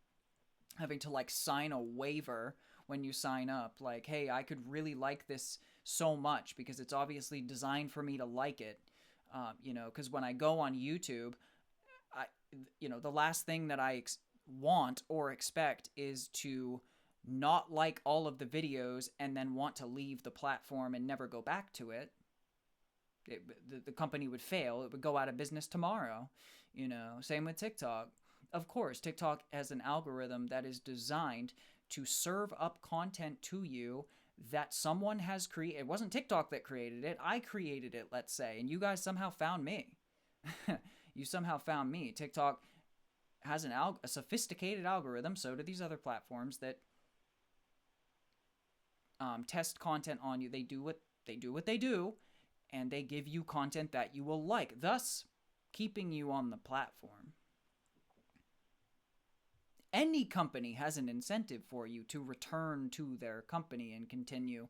having to sign a waiver when you sign up, like, hey, I could really like this so much because it's obviously designed for me to like it, because when I go on YouTube, the last thing that I want or expect is to not like all of the videos and then want to leave the platform and never go back to it. The company would fail. It would go out of business tomorrow. Same with TikTok. Of course, TikTok has an algorithm that is designed to serve up content to you that someone has created. It wasn't TikTok that created it. I created it, let's say, and you guys somehow found me. You somehow found me. TikTok has a sophisticated algorithm, so do these other platforms that test content on you. They do what they do, and they give you content that you will like, thus keeping you on the platform. Any company has an incentive for you to return to their company and continue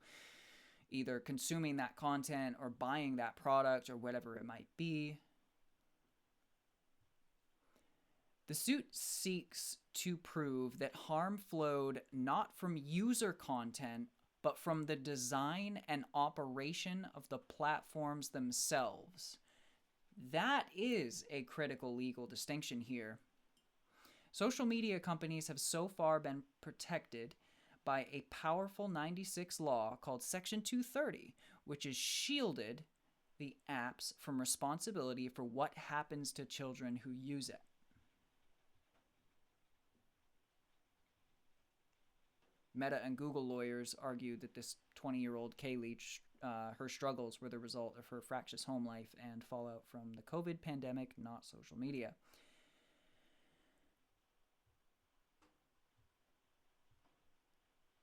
either consuming that content or buying that product or whatever it might be. The suit seeks to prove that harm flowed not from user content, but from the design and operation of the platforms themselves. That is a critical legal distinction here. Social media companies have so far been protected by a powerful 96 law called Section 230, which has shielded the apps from responsibility for what happens to children who use it. Meta and Google lawyers argued that this 20-year-old Kaylee, her struggles were the result of her fractious home life and fallout from the COVID pandemic, not social media.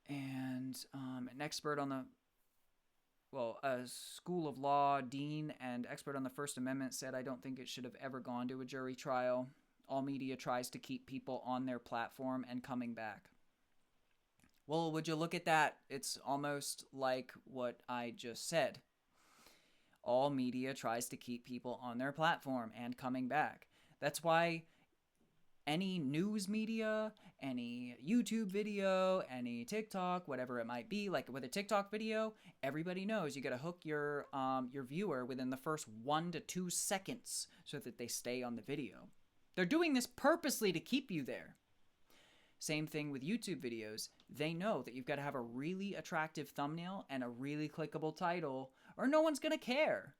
And an expert on a school of law dean and expert on the First Amendment said, I don't think it should have ever gone to a jury trial. All media tries to keep people on their platform and coming back. Well, would you look at that? It's almost like what I just said. All media tries to keep people on their platform and coming back. That's why any news media, any YouTube video, any TikTok, whatever it might be, like with a TikTok video, everybody knows you got to hook your viewer within the first 1 to 2 seconds so that they stay on the video. They're doing this purposely to keep you there. Same thing with YouTube videos. They know that you've got to have a really attractive thumbnail and a really clickable title, or no one's going to care.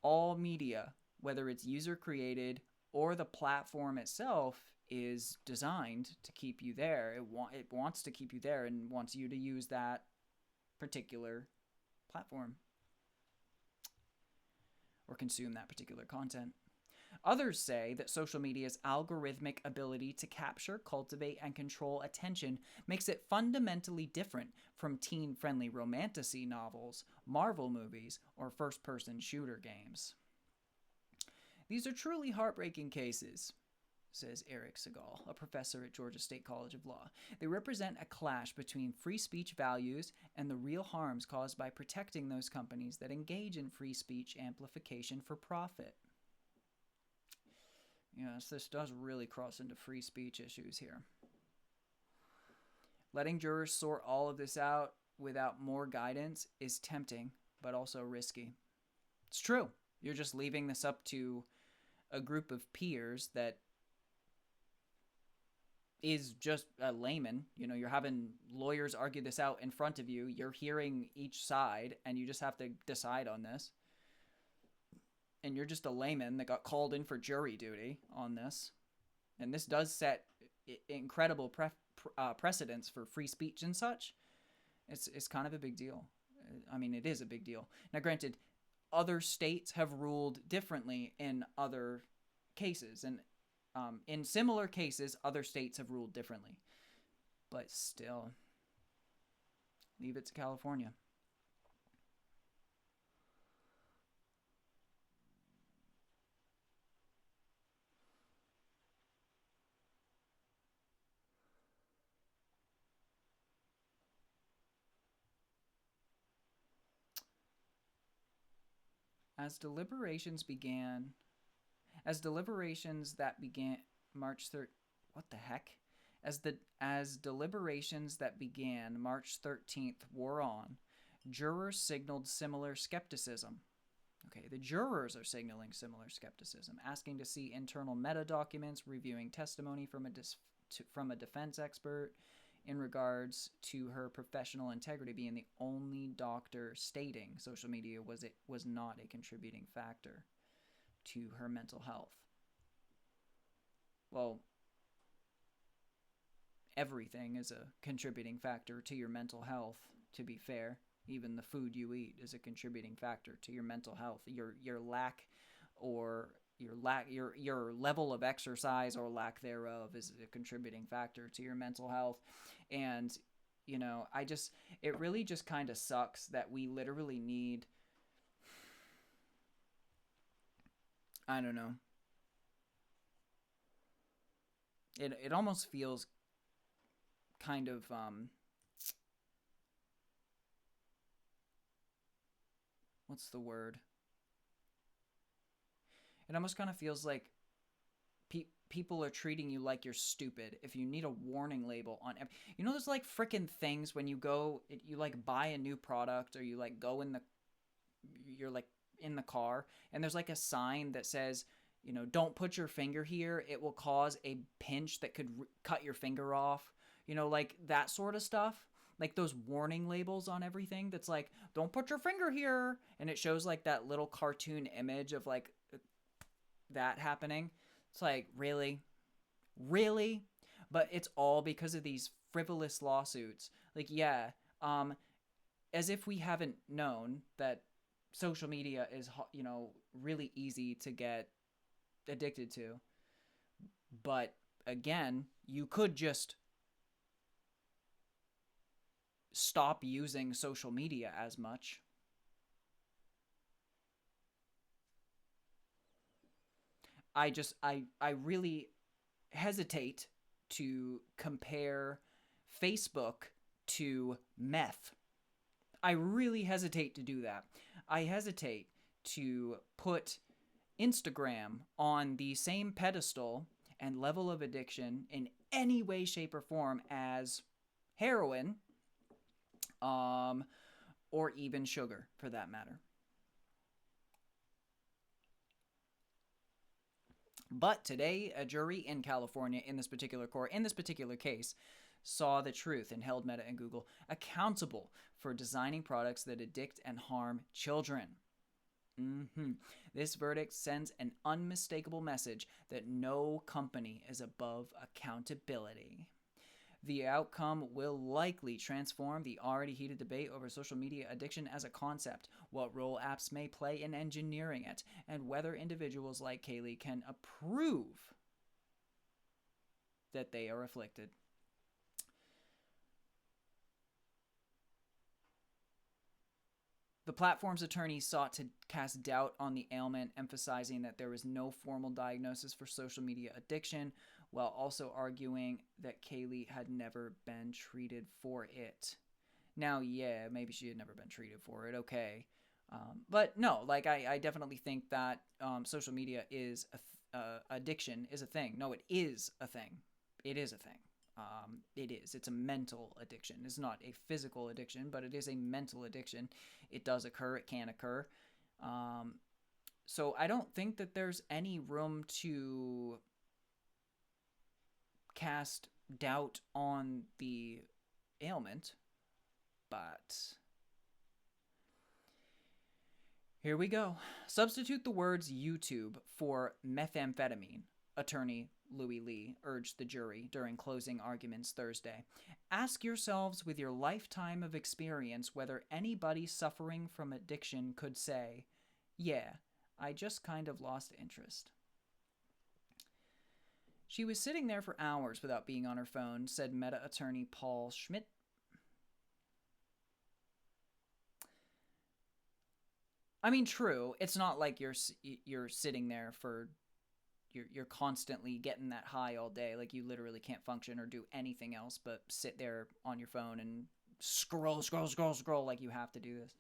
All media, whether it's user created or the platform itself, is designed to keep you there. It wants to keep you there and wants you to use that particular platform or consume that particular content. Others say that social media's algorithmic ability to capture, cultivate, and control attention makes it fundamentally different from teen-friendly romantasy novels, Marvel movies, or first-person shooter games. These are truly heartbreaking cases, says Eric Segal, a professor at Georgia State College of Law. They represent a clash between free speech values and the real harms caused by protecting those companies that engage in free speech amplification for profit. Yes, this does really cross into free speech issues here. Letting jurors sort all of this out without more guidance is tempting, but also risky. It's true. You're just leaving this up to a group of peers that is just a layman. You know, you're having lawyers argue this out in front of you. You're hearing each side, and you just have to decide on this. And you're just a layman that got called in for jury duty on this. And this does set incredible precedents for free speech and such. It's kind of a big deal. I mean, it is a big deal. Now, granted, other states have ruled differently in other cases. And in similar cases, other states have ruled differently. But still, leave it to California. As deliberations that began March 3rd, what the heck? As deliberations that began March 13th wore on, jurors signaled similar skepticism. Okay, the jurors are signaling similar skepticism, asking to see internal meta documents, reviewing testimony from a defense expert in regards to her professional integrity, being the only doctor stating social media was not a contributing factor to her mental health. Well, everything is a contributing factor to your mental health, to be fair. Even the food you eat is a contributing factor to your mental health. Your lack or your level of exercise or lack thereof is a contributing factor to your mental health. And you know, it really just kind of sucks that we literally need, I don't know, it almost feels kind of what's the word? It almost kind of feels like people are treating you like you're stupid if you need a warning label on you know, there's like freaking things when you go, you like buy a new product, or you like go you're like in the car, and there's like a sign that says, you know, don't put your finger here, it will cause a pinch that could cut your finger off, you know, like that sort of stuff. Like those warning labels on everything that's like, don't put your finger here, and it shows like that little cartoon image of like that happening. It's like, really? But it's all because of these frivolous lawsuits. Like, yeah, as if we haven't known that social media is, you know, really easy to get addicted to. But again, you could just stop using social media as much. I really hesitate to compare Facebook to meth. I really hesitate to do that. I hesitate to put Instagram on the same pedestal and level of addiction in any way, shape, or form as heroin, um, or even sugar, for that matter. But today, a jury in California, in this particular court, in this particular case, saw the truth and held Meta and Google accountable for designing products that addict and harm children. This verdict sends an unmistakable message that no company is above accountability. The outcome will likely transform the already heated debate over social media addiction as a concept, what role apps may play in engineering it, and whether individuals like Kaylee can approve that they are afflicted. The platform's attorney sought to cast doubt on the ailment, emphasizing that there was no formal diagnosis for social media addiction, while also arguing that Kaylee had never been treated for it. Now, yeah, maybe she had never been treated for it, okay. But no, like, I definitely think that social media is addiction is a thing. No, it is a thing. It is a thing. It is. It's a mental addiction. It's not a physical addiction, but it is a mental addiction. It does occur. It can occur. So I don't think that there's any room to cast doubt on the ailment. But here we go. Substitute the words YouTube for methamphetamine, attorney Louis Lee urged the jury during closing arguments Thursday. Ask yourselves with your lifetime of experience whether anybody suffering from addiction could say, yeah, I just kind of lost interest. She was sitting there for hours without being on her phone, said Meta attorney Paul Schmidt. I mean, true. It's not like you're sitting there for you're constantly getting that high all day. Like, you literally can't function or do anything else but sit there on your phone and scroll like you have to do this.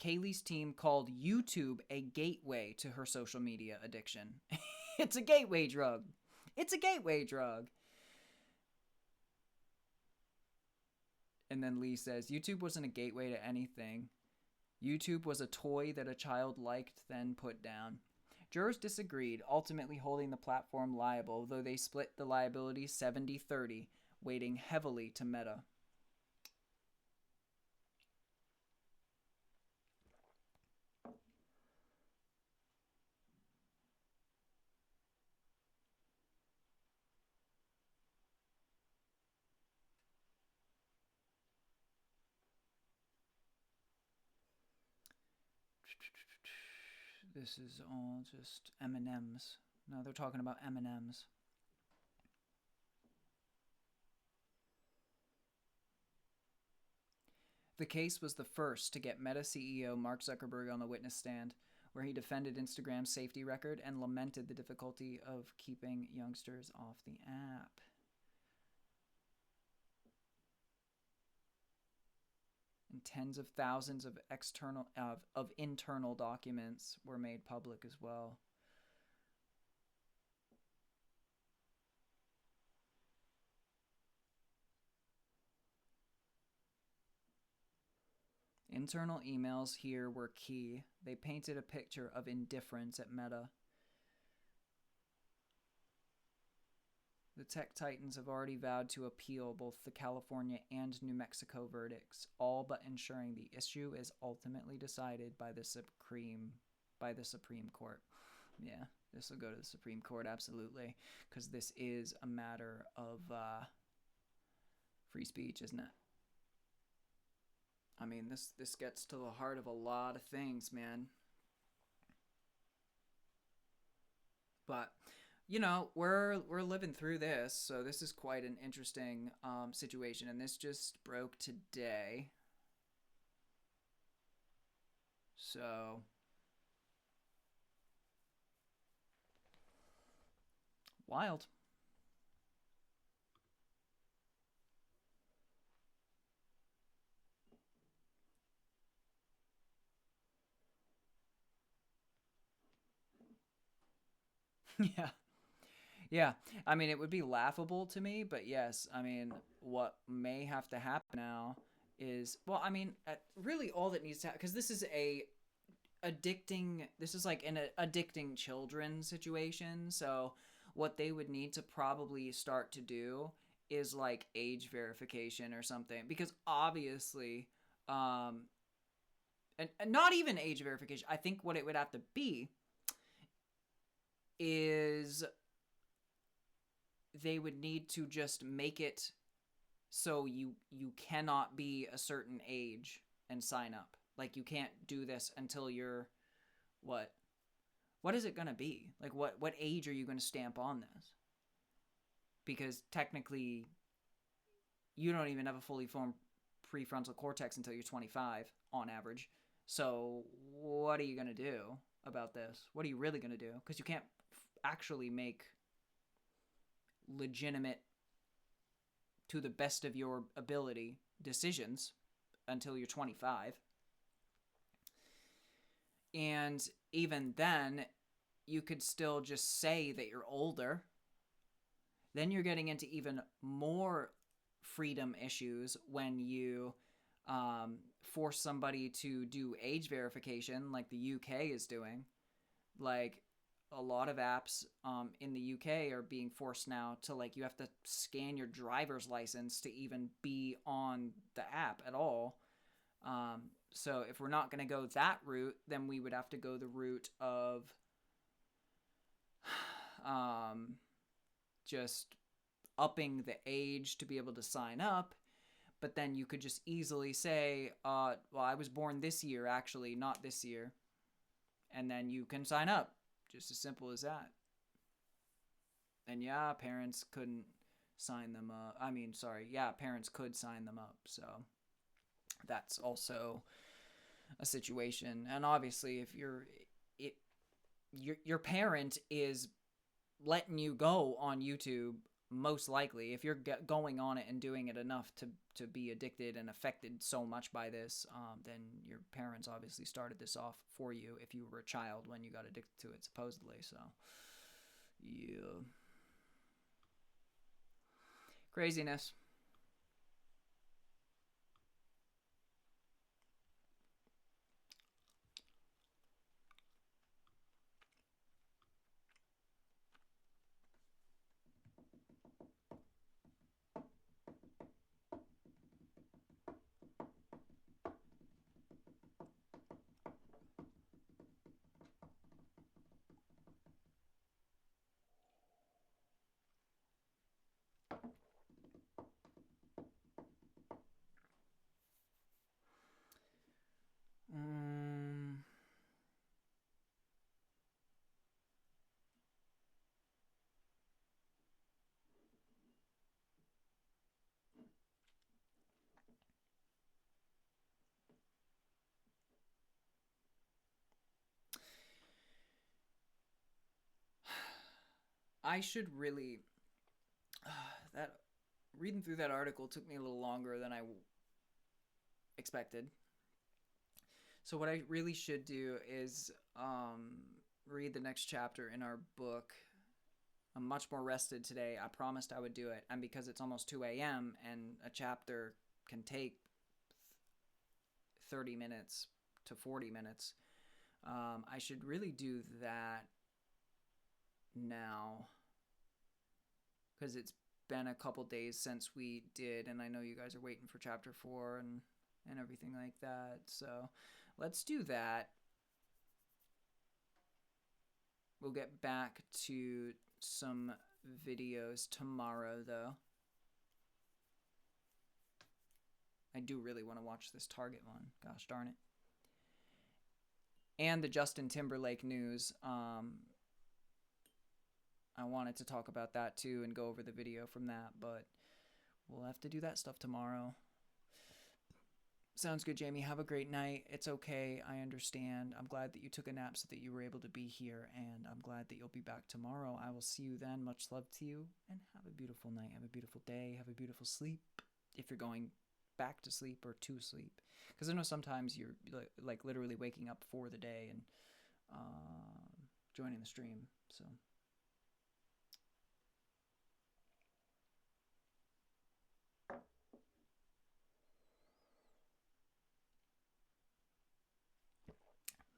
Kaylee's team called YouTube a gateway to her social media addiction. It's a gateway drug. It's a gateway drug. And then Lee says, YouTube wasn't a gateway to anything. YouTube was a toy that a child liked, then put down. Jurors disagreed, ultimately holding the platform liable, though they split the liability 70-30, weighting heavily to Meta. This is all just M&Ms. No, they're talking about M&Ms. The case was the first to get Meta CEO Mark Zuckerberg on the witness stand, where he defended Instagram's safety record and lamented the difficulty of keeping youngsters off the app. And tens of thousands of internal documents were made public as well. Internal emails here were key. They painted a picture of indifference at Meta. The tech titans have already vowed to appeal both the California and New Mexico verdicts, all but ensuring the issue is ultimately decided by the Supreme Court. Yeah, this will go to the Supreme Court, absolutely, because this is a matter of free speech, isn't it? I mean, this gets to the heart of a lot of things, man. But you know, we're living through this, so this is quite an interesting situation, and this just broke today. So wild. Yeah. Yeah. I mean, it would be laughable to me, but yes, I mean, what may have to happen now is, well, I mean, really all that needs to happen, because this is like an addicting children situation. So, what they would need to probably start to do is like age verification or something, because obviously, um, and not even age verification. I think what it would have to be is they would need to just make it so you cannot be a certain age and sign up. Like you can't do this until you're what? What is it going to be? Like what age are you going to stamp on this? Because technically you don't even have a fully formed prefrontal cortex until you're 25 on average. So what are you going to do about this? What are you really going to do? Because you can't actually make legitimate, to the best of your ability, decisions until you're 25. And even then, you could still just say that you're older. Then you're getting into even more freedom issues when you force somebody to do age verification like the UK is doing. Like a lot of apps in the UK are being forced now to, like, you have to scan your driver's license to even be on the app at all. So if we're not going to go that route, then we would have to go the route of just upping the age to be able to sign up. But then you could just easily say, well, I was born this year, actually, not this year. And then you can sign up. Just as simple as that. And yeah, parents couldn't sign them up. I mean, sorry. Yeah, parents could sign them up. So that's also a situation. And obviously, if your parent is letting you go on YouTube, most likely, if you're going on it and doing it enough to be addicted and affected so much by this, then your parents obviously started this off for you if you were a child when you got addicted to it, supposedly. So, yeah. Craziness. Um, I should really that reading through that article took me a little longer than I expected. So what I really should do is read the next chapter in our book. I'm much more rested today. I promised I would do it, and because it's almost 2 a.m. and a chapter can take 30 minutes to 40 minutes, I should really do that now because it's been a couple days since we did, and I know you guys are waiting for chapter 4 and everything like that. So let's do that. We'll get back to some videos tomorrow, though. I do really want to watch this Target one. Gosh darn it. And the Justin Timberlake news. I wanted to talk about that too and go over the video from that, but we'll have to do that stuff tomorrow. Sounds good, Jamie. Have a great night. It's okay. I understand. I'm glad that you took a nap so that you were able to be here, and I'm glad that you'll be back tomorrow. I will see you then. Much love to you, and have a beautiful night. Have a beautiful day. Have a beautiful sleep if you're going back to sleep or to sleep. Because I know sometimes you're like literally waking up for the day and joining the stream. So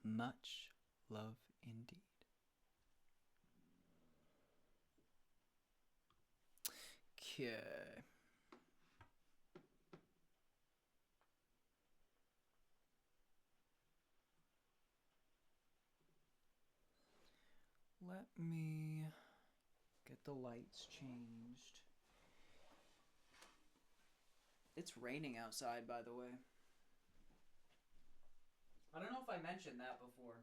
Much love indeed. Okay. Let me get the lights changed. It's raining outside, by the way. I don't know if I mentioned that before.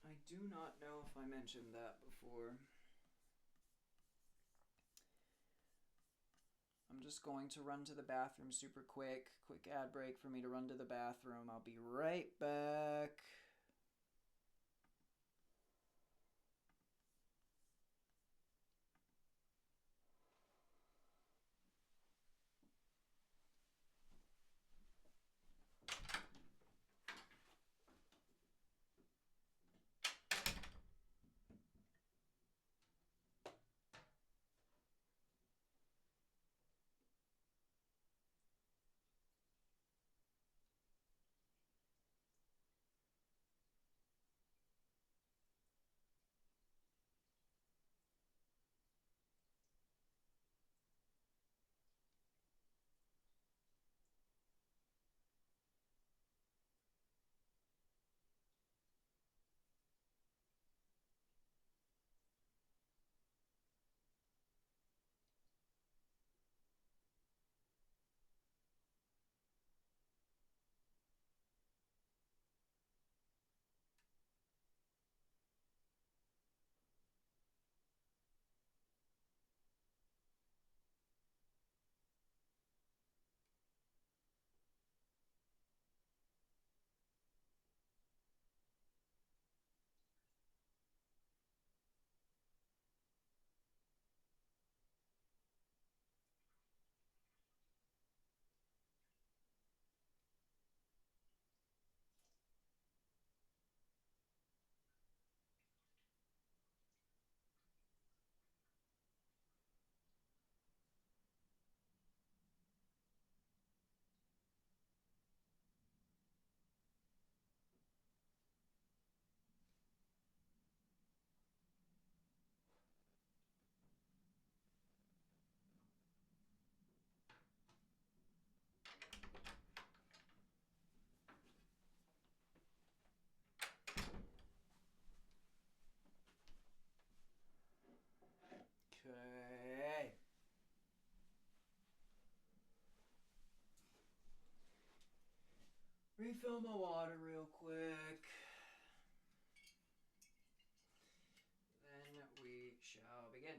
I do not know if I mentioned that before. I'm just going to run to the bathroom super quick. Quick ad break for me to run to the bathroom. I'll be right back. Okay. Refill my water real quick. Then we shall begin.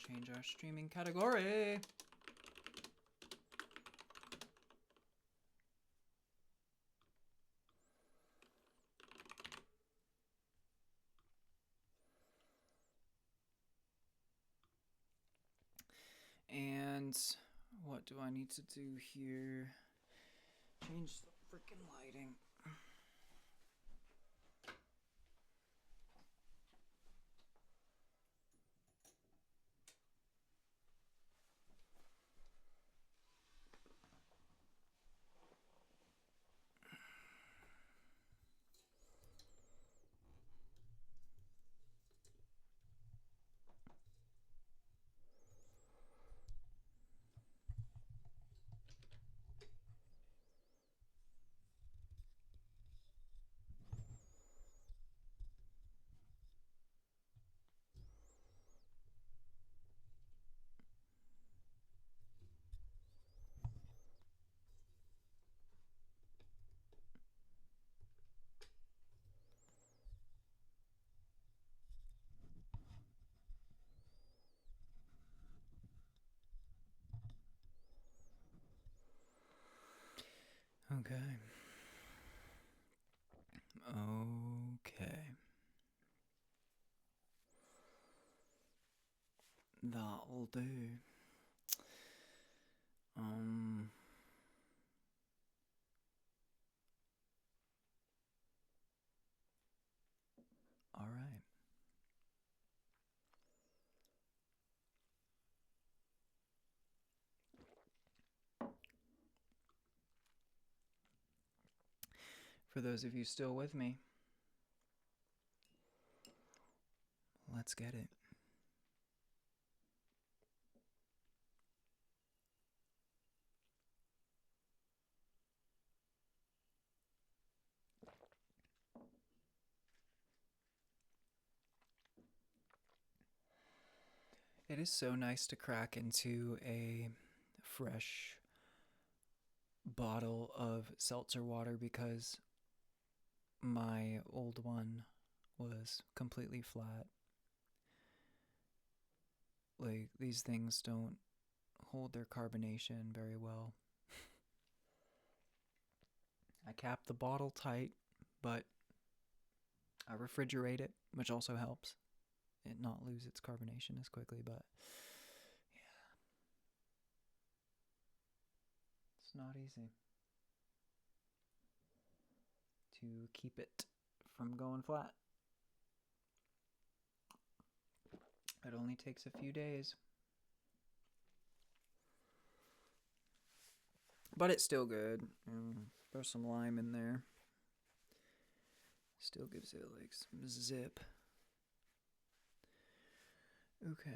change our streaming category. And what do I need to do here? Change the freaking lighting. Okay. Okay. That'll do. All right. For those of you still with me, let's get it. It is so nice to crack into a fresh bottle of seltzer water because my old one was completely flat. Like, these things don't hold their carbonation very well. I cap the bottle tight, but I refrigerate it, which also helps it not lose its carbonation as quickly, but yeah. It's not easy to keep it from going flat. It only takes a few days. But it's still good. There's some lime in there. Still gives it like some zip. Okay.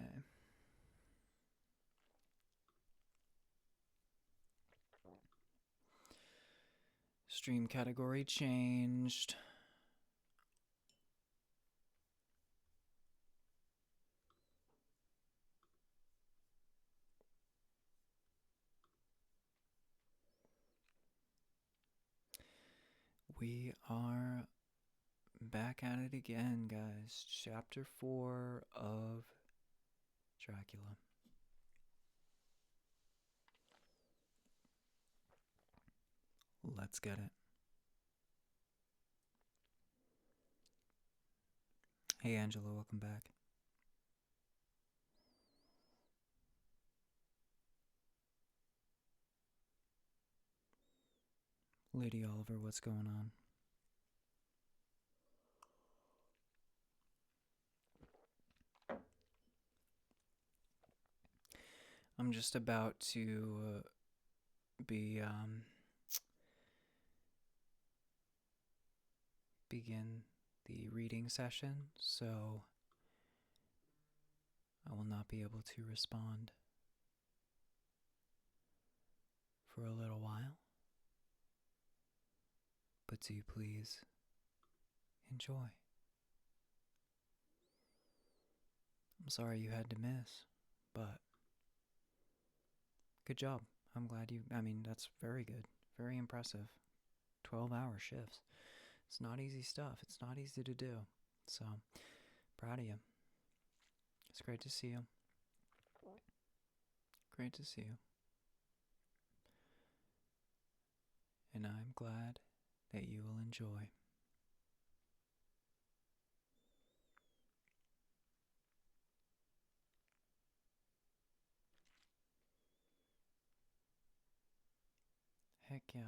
Stream category changed. We are back at it again, guys. Chapter 4 of Dracula. Let's get it. Hey, Angela, welcome back. Lady Oliver, what's going on? I'm just about to begin the reading session, so I will not be able to respond for a little while. But do please enjoy. I'm sorry you had to miss, but good job. I'm glad that's very good. Very impressive. 12-hour shifts. It's not easy stuff. It's not easy to do. So, proud of you. It's great to see you. Great to see you. And I'm glad that you will enjoy. Heck yeah.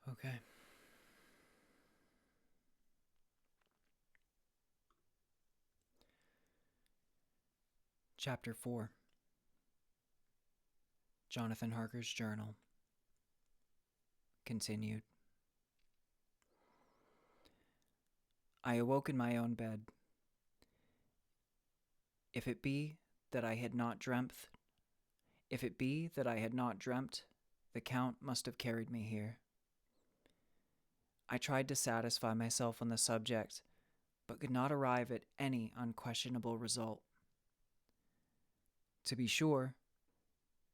Okay. Chapter 4. Jonathan Harker's Journal. Continued. I awoke in my own bed. If it be that I had not dreamt, the Count must have carried me here. I tried to satisfy myself on the subject, but could not arrive at any unquestionable result. To be sure,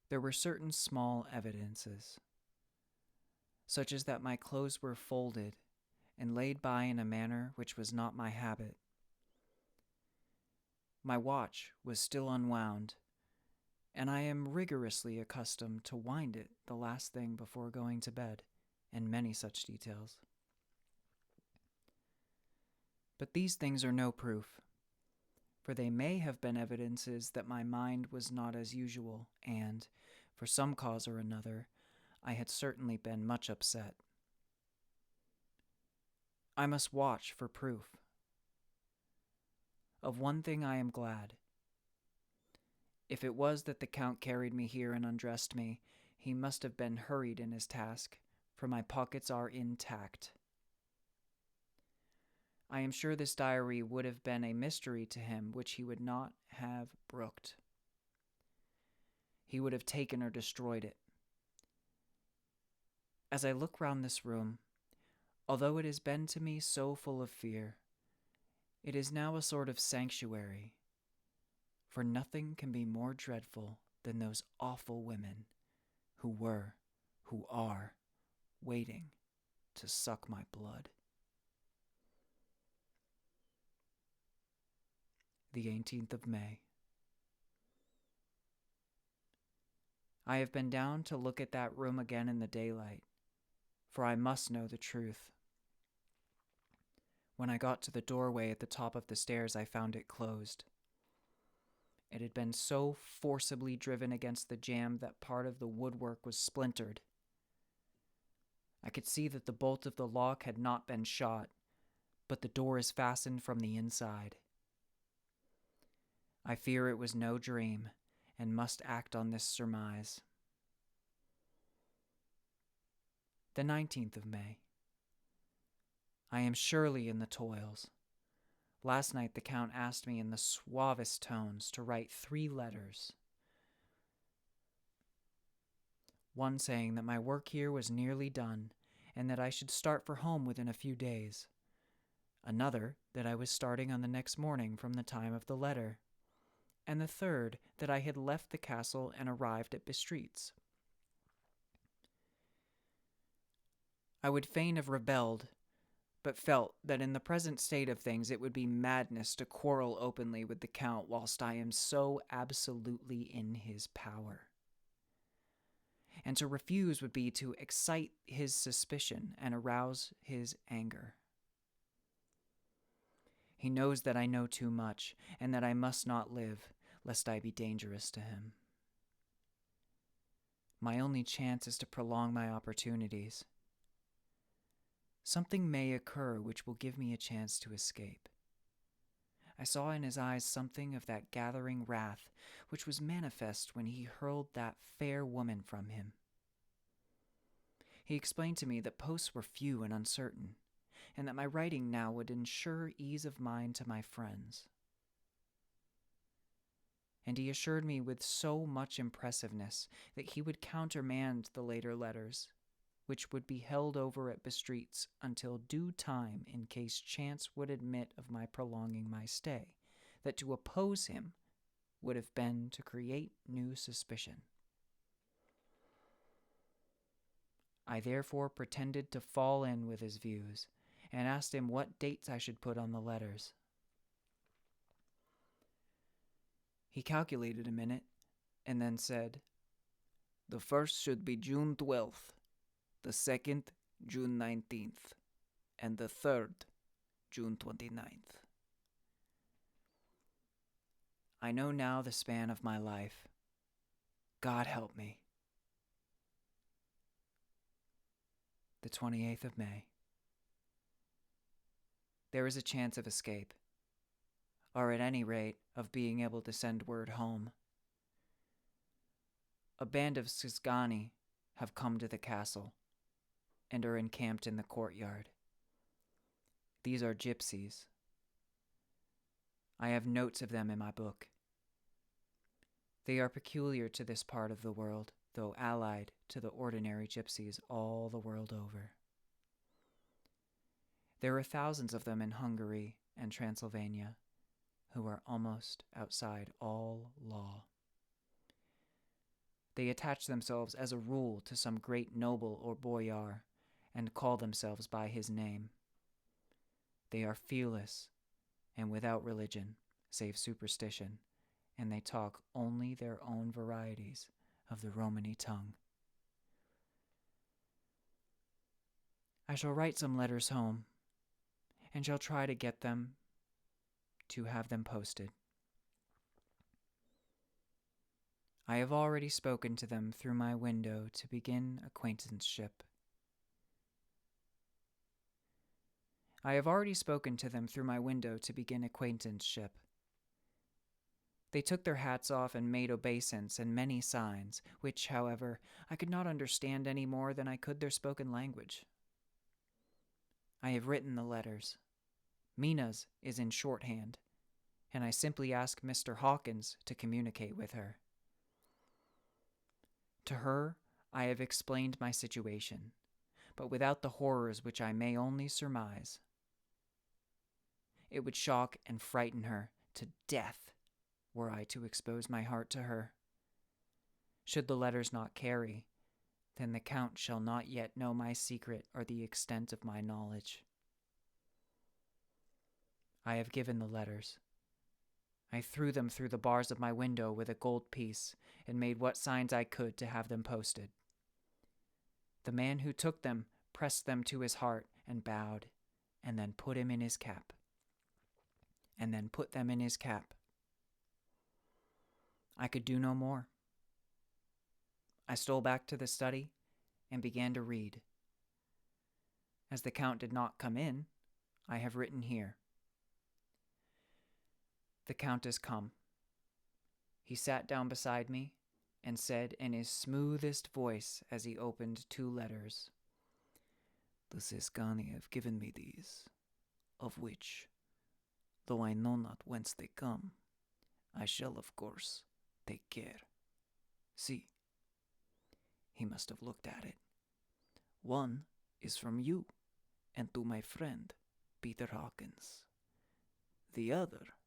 there were certain small evidences, such as that my clothes were folded and laid by in a manner which was not my habit. My watch was still unwound, and I am rigorously accustomed to wind it the last thing before going to bed, and many such details. But these things are no proof, for they may have been evidences that my mind was not as usual, and, for some cause or another, I had certainly been much upset. I must watch for proof. Of one thing I am glad. If it was that the Count carried me here and undressed me, he must have been hurried in his task, for my pockets are intact. I am sure this diary would have been a mystery to him which he would not have brooked. He would have taken or destroyed it. As I look round this room, although it has been to me so full of fear, it is now a sort of sanctuary, for nothing can be more dreadful than those awful women who are, waiting to suck my blood. The 18th of May. I have been down to look at that room again in the daylight, for I must know the truth. When I got to the doorway at the top of the stairs, I found it closed. It had been so forcibly driven against the jamb that part of the woodwork was splintered. I could see that the bolt of the lock had not been shot, but the door is fastened from the inside. I fear it was no dream, and must act on this surmise. The 19th of May. I am surely in the toils. Last night the Count asked me in the suavest tones to write 3 letters. One saying that my work here was nearly done, and that I should start for home within a few days. Another that I was starting on the next morning from the time of the letter. And the third that I had left the castle and arrived at Bistritz. I would fain have rebelled, but felt that in the present state of things it would be madness to quarrel openly with the Count whilst I am so absolutely in his power. And to refuse would be to excite his suspicion and arouse his anger. He knows that I know too much, and that I must not live, lest I be dangerous to him. My only chance is to prolong my opportunities. Something may occur which will give me a chance to escape. I saw in his eyes something of that gathering wrath which was manifest when he hurled that fair woman from him. He explained to me that posts were few and uncertain, and that my writing now would ensure ease of mind to my friends. And he assured me with so much impressiveness that he would countermand the later letters, which would be held over at Bistritz until due time in case chance would admit of my prolonging my stay, that to oppose him would have been to create new suspicion. I therefore pretended to fall in with his views and asked him what dates I should put on the letters. He calculated a minute and then said, "The first should be June 12th, the second June 19th, and the third June 29th. I know now the span of my life. God help me. The 28th of May. There is a chance of escape, or at any rate of being able to send word home. A band of Sisgani have come to the castle and are encamped in the courtyard. These are gypsies. I have notes of them in my book. They are peculiar to this part of the world, though allied to the ordinary gypsies all the world over. There are thousands of them in Hungary and Transylvania who are almost outside all law. They attach themselves as a rule to some great noble or boyar and call themselves by his name. They are fearless and without religion, save superstition, and they talk only their own varieties of the Romany tongue. I shall write some letters home, and shall try to get them to have them posted. I have already spoken to them through my window to begin acquaintanceship. They took their hats off and made obeisance and many signs, which, however, I could not understand any more than I could their spoken language. I have written the letters. Mina's is in shorthand, and I simply ask Mr. Hawkins to communicate with her. To her I have explained my situation, but without the horrors which I may only surmise. It would shock and frighten her to death were I to expose my heart to her. Should the letters not carry, then the Count shall not yet know my secret or the extent of my knowledge. I have given the letters. I threw them through the bars of my window with a gold piece and made what signs I could to have them posted. The man who took them pressed them to his heart and bowed, and then put them in his cap. I could do no more. I stole back to the study and began to read. As the Count did not come in, I have written here. The Count has come. He sat down beside me and said in his smoothest voice as he opened two letters, "The Sisgani have given me these, of which, though I know not whence they come, I shall, of course, take care. See." He must have looked at it. "One is from you, and to my friend, Peter Hawkins. The other—"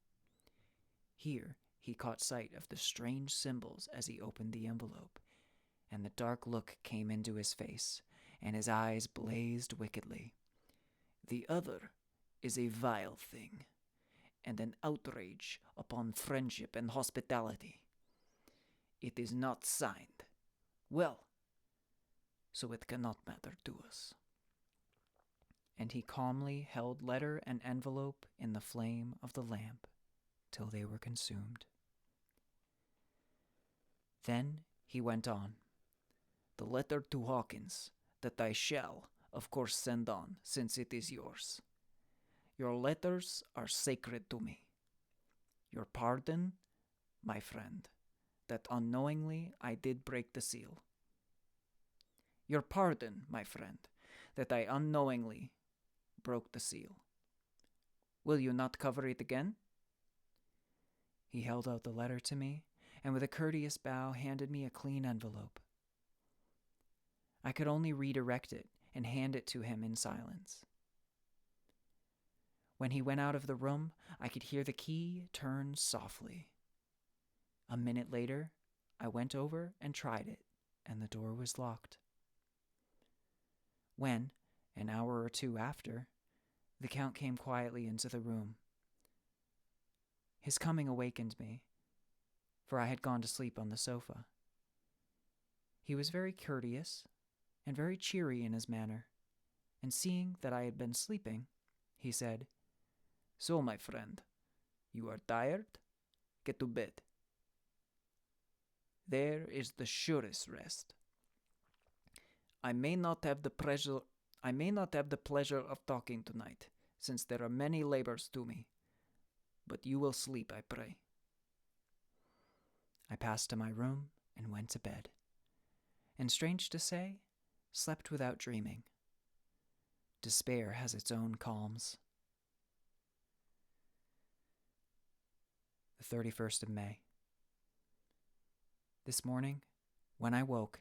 Here he caught sight of the strange symbols as he opened the envelope, and the dark look came into his face, and his eyes blazed wickedly. "The other is a vile thing, and an outrage upon friendship and hospitality. It is not signed. Well, so it cannot matter to us." And he calmly held letter and envelope in the flame of the lamp till they were consumed. Then he went on. "The letter to Hawkins, that I shall, of course, send on, since it is yours. Your letters are sacred to me. Your pardon, my friend, that unknowingly I did break the seal. Your pardon, my friend, that I unknowingly broke the seal. Will you not cover it again?" He held out the letter to me, and with a courteous bow handed me a clean envelope. I could only redirect it and hand it to him in silence. When he went out of the room, I could hear the key turn softly. A minute later, I went over and tried it, and the door was locked. when, an hour or two after, the Count came quietly into the room. His coming awakened me, for I had gone to sleep on the sofa. He was very courteous and very cheery in his manner, and seeing that I had been sleeping, he said, "So, my friend, you are tired? Get to bed. There is the surest rest. I may not have the pleasure of talking tonight, since there are many labors to me, but you will sleep, I pray." I passed to my room and went to bed, and strange to say, slept without dreaming. Despair has its own calms. The 31st of May. This morning, when I woke,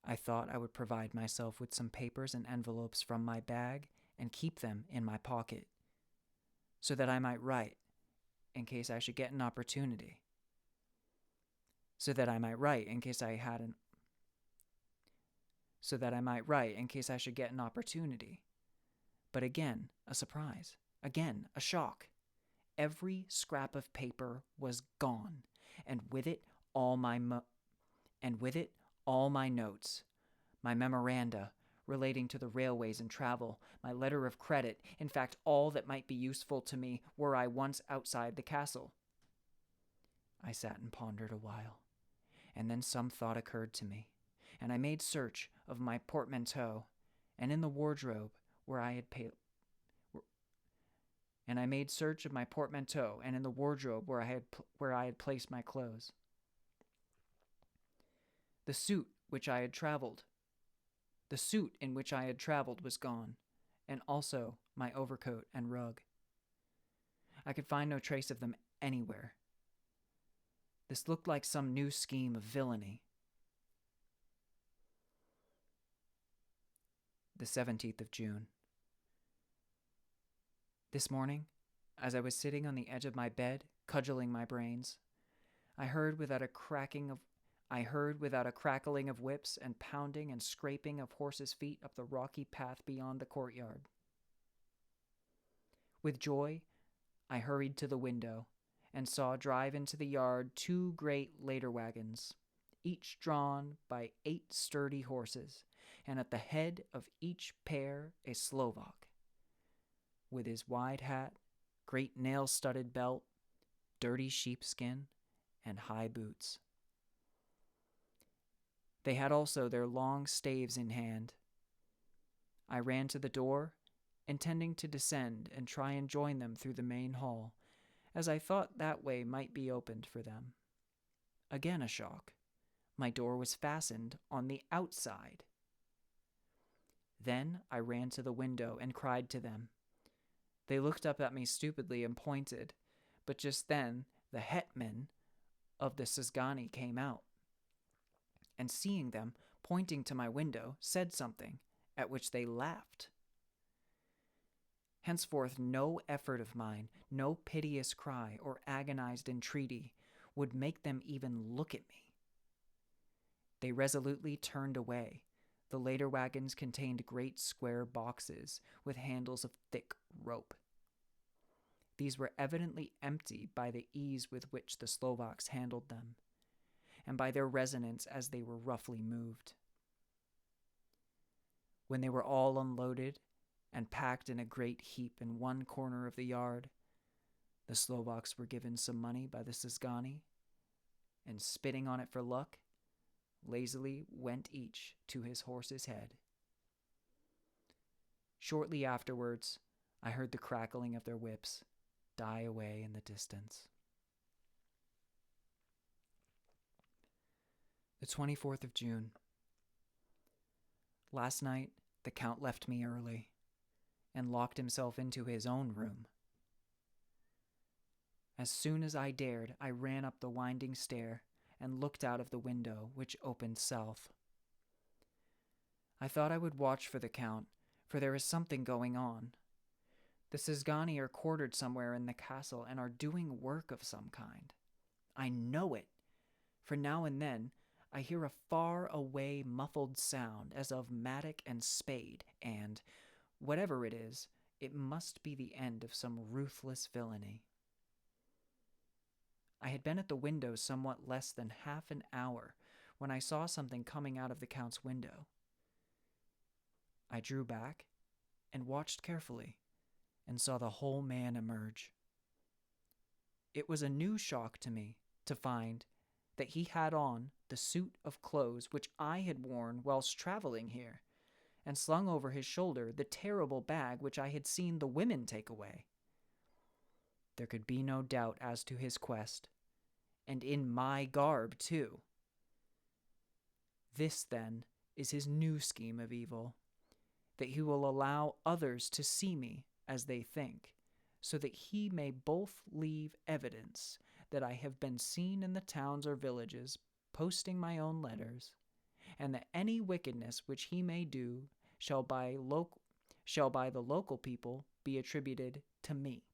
I thought I would provide myself with some papers and envelopes from my bag and keep them in my pocket, so that I might write in case I should get an opportunity. So that I might write in case I should get an opportunity. But again, a surprise. Again, a shock. Every scrap of paper was gone, and with it all my notes, my memoranda relating to the railways and travel, my letter of credit, in fact, all that might be useful to me were I once outside the castle. I sat and pondered a while, and then some thought occurred to me, and I made search of my portmanteau, and in the wardrobe where I had placed my clothes. The suit in which I had traveled was gone, and also my overcoat and rug. I could find no trace of them anywhere. This looked like some new scheme of villainy. The 17th of June. This morning, as I was sitting on the edge of my bed, cudgeling my brains, I heard without a crackling of whips and pounding and scraping of horses' feet up the rocky path beyond the courtyard. With joy, I hurried to the window and saw drive into the yard 2 great lader wagons, each drawn by 8 sturdy horses, and at the head of each pair a Slovak, with his wide hat, great nail-studded belt, dirty sheepskin, and high boots. They had also their long staves in hand. I ran to the door, intending to descend and try and join them through the main hall, as I thought that way might be opened for them. Again a shock. My door was fastened on the outside. Then I ran to the window and cried to them. They looked up at me stupidly and pointed, but just then the hetman of the Szgany came out, and seeing them pointing to my window, said something, at which they laughed. Henceforth no effort of mine, no piteous cry or agonized entreaty would make them even look at me. They resolutely turned away. The later wagons contained great square boxes with handles of thick rope. These were evidently empty by the ease with which the Slovaks handled them, and by their resonance as they were roughly moved. When they were all unloaded and packed in a great heap in one corner of the yard, the Slovaks were given some money by the Szgany, and spitting on it for luck, lazily went each to his horse's head. Shortly afterwards, I heard the crackling of their whips die away in the distance. The 24th of June. Last night, the Count left me early and locked himself into his own room. As soon as I dared, I ran up the winding stair and looked out of the window, which opened south. I thought I would watch for the Count, for there is something going on. The Szgany are quartered somewhere in the castle and are doing work of some kind. I know it, for now and then I hear a far-away muffled sound as of mattock and spade, and, whatever it is, it must be the end of some ruthless villainy. I had been at the window somewhat less than half an hour when I saw something coming out of the Count's window. I drew back and watched carefully and saw the whole man emerge. It was a new shock to me to find that he had on the suit of clothes which I had worn whilst traveling here, and slung over his shoulder the terrible bag which I had seen the women take away. There could be no doubt as to his quest, and in my garb, too. This, then, is his new scheme of evil, that he will allow others to see me as they think, so that he may both leave evidence that I have been seen in the towns or villages posting my own letters, and that any wickedness which he may do shall by the local people be attributed to me.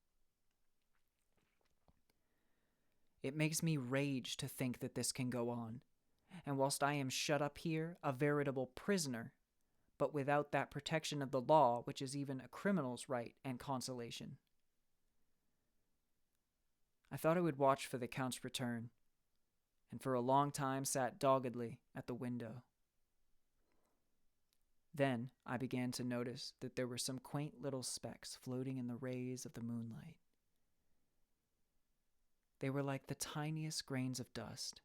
It makes me rage to think that this can go on, and whilst I am shut up here, a veritable prisoner, but without that protection of the law which is even a criminal's right and consolation. I thought I would watch for the Count's return, and for a long time sat doggedly at the window. Then I began to notice that there were some quaint little specks floating in the rays of the moonlight. They were like the tiniest grains of dust,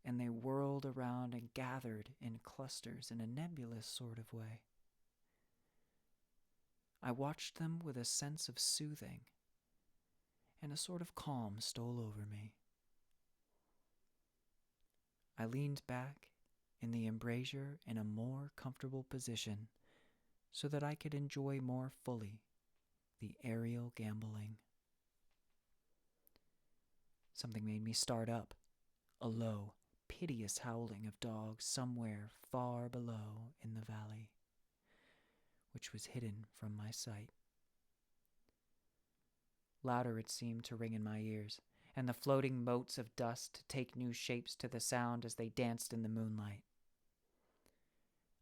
and they whirled around and gathered in clusters in a nebulous sort of way. I watched them with a sense of soothing, and a sort of calm stole over me. I leaned back in the embrasure in a more comfortable position so that I could enjoy more fully the aerial gamboling. Something made me start up, a low, piteous howling of dogs somewhere far below in the valley, which was hidden from my sight. Louder it seemed to ring in my ears, and the floating motes of dust to take new shapes to the sound as they danced in the moonlight.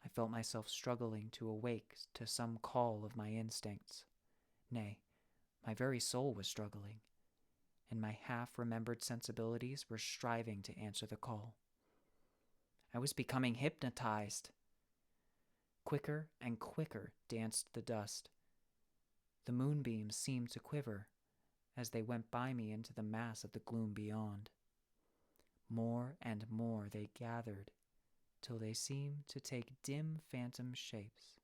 I felt myself struggling to awake to some call of my instincts. Nay, my very soul was struggling, and my half-remembered sensibilities were striving to answer the call. I was becoming hypnotized. Quicker and quicker danced the dust. The moonbeams seemed to quiver as they went by me into the mass of the gloom beyond. More and more they gathered till they seemed to take dim phantom shapes.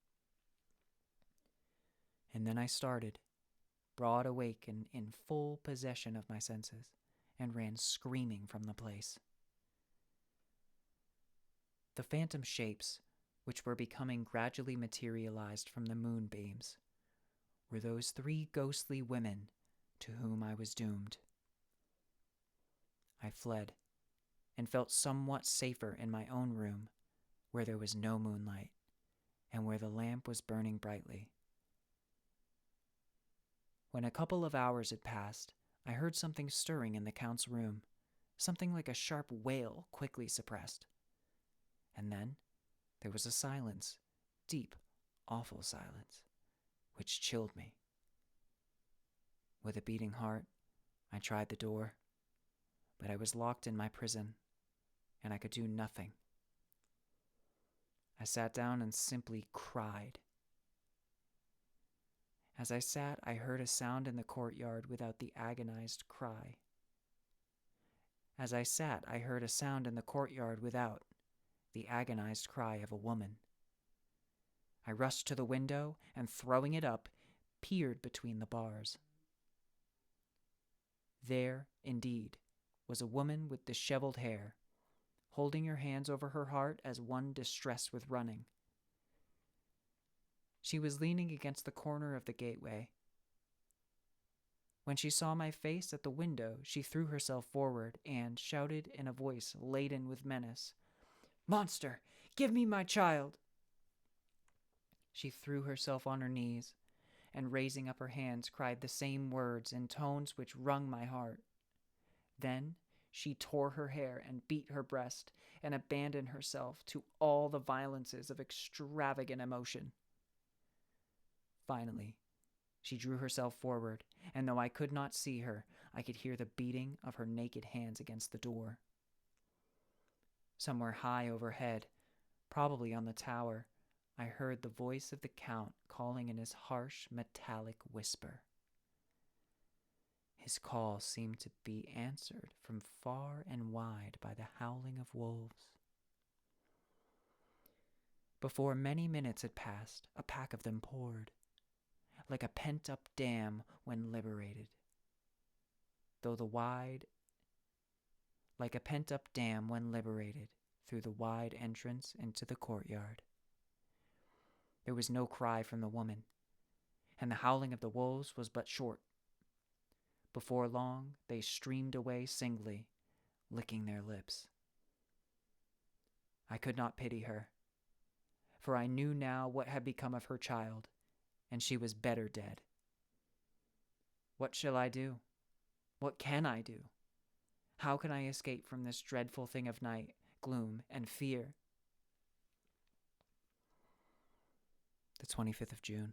And then I started, broad awake and in full possession of my senses, and ran screaming from the place. The phantom shapes, which were becoming gradually materialized from the moonbeams, were those 3 ghostly women to whom I was doomed. I fled, and felt somewhat safer in my own room, where there was no moonlight, and where the lamp was burning brightly. When a couple of hours had passed, I heard something stirring in the Count's room, something like a sharp wail quickly suppressed. And then there was a silence, deep, awful silence, which chilled me. With a beating heart, I tried the door, but I was locked in my prison, and I could do nothing. I sat down and simply cried. As I sat, I heard a sound in the courtyard without the agonized cry. As I sat, I heard a sound in the courtyard without the agonized cry of a woman. I rushed to the window and, throwing it up, peered between the bars. There, indeed, was a woman with disheveled hair, holding her hands over her heart as one distressed with running. She was leaning against the corner of the gateway. When she saw my face at the window, she threw herself forward and shouted in a voice laden with menace, "Monster, give me my child!" She threw herself on her knees, and raising up her hands, cried the same words in tones which wrung my heart. Then she tore her hair and beat her breast and abandoned herself to all the violences of extravagant emotion. Finally, she drew herself forward, and though I could not see her, I could hear the beating of her naked hands against the door. Somewhere high overhead, probably on the tower, I heard the voice of the Count calling in his harsh, metallic whisper. His call seemed to be answered from far and wide by the howling of wolves. Before many minutes had passed, a pack of them poured, like a pent-up dam when liberated. Like a pent-up dam when liberated through the wide entrance into the courtyard. There was no cry from the woman, and the howling of the wolves was but short. Before long, they streamed away singly, licking their lips. I could not pity her, for I knew now what had become of her child, and she was better dead. What shall I do? What can I do? How can I escape from this dreadful thing of night, gloom, and fear? The 25th of June.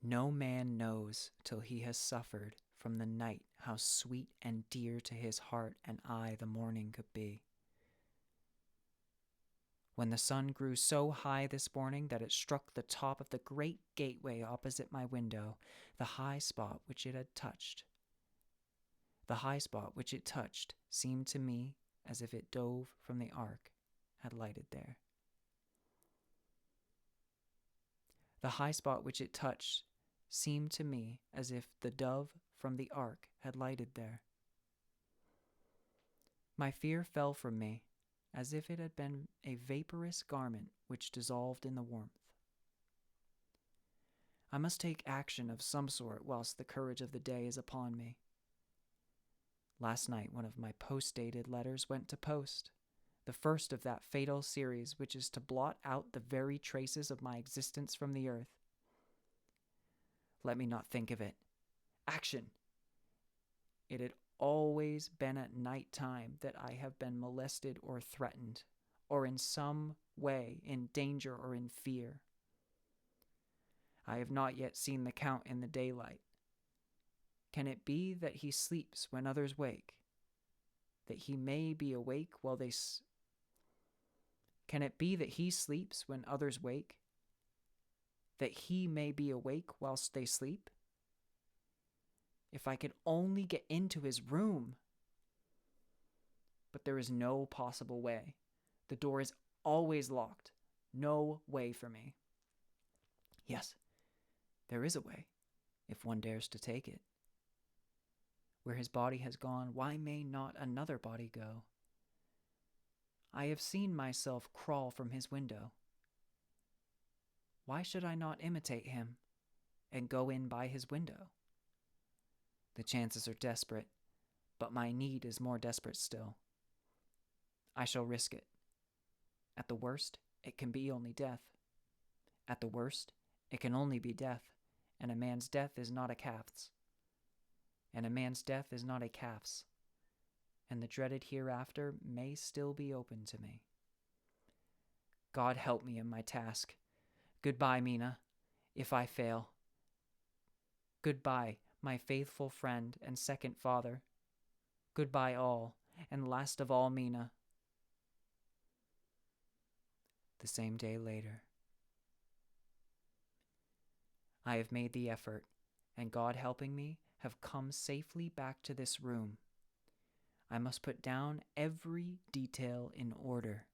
No man knows till he has suffered from the night how sweet and dear to his heart and eye the morning could be. When the sun grew so high this morning that it struck the top of the great gateway opposite my window, the high spot which it touched seemed to me as if it dove from the ark had lighted there. The high spot which it touched seemed to me as if the dove from the ark had lighted there. My fear fell from me, as if it had been a vaporous garment which dissolved in the warmth. I must take action of some sort whilst the courage of the day is upon me. Last night one of my post-dated letters went to post, the first of that fatal series which is to blot out the very traces of my existence from the earth. Let me not think of it. Action! It had always been at night time that I have been molested or threatened, or in some way in danger or in fear. I have not yet seen the Count in the daylight. Can it be that he sleeps when others wake? That he may be awake while they Can it be that he sleeps when others wake? That he may be awake whilst they sleep? If I could only get into his room! But there is no possible way. The door is always locked. No way for me. Yes, there is a way, if one dares to take it. Where his body has gone, why may not another body go? I have seen myself crawl from his window. Why should I not imitate him and go in by his window? The chances are desperate, but my need is more desperate still. I shall risk it. At the worst, it can be only death. At the worst, it can only be death, and a man's death is not a calf's. And a man's death is not a calf's, and the dreaded hereafter may still be open to me. God help me in my task. Goodbye, Mina, if I fail. Goodbye, my faithful friend and second father. Goodbye all, and last of all, Mina. The same day later. I have made the effort, and God helping me, have come safely back to this room. I must put down every detail in order.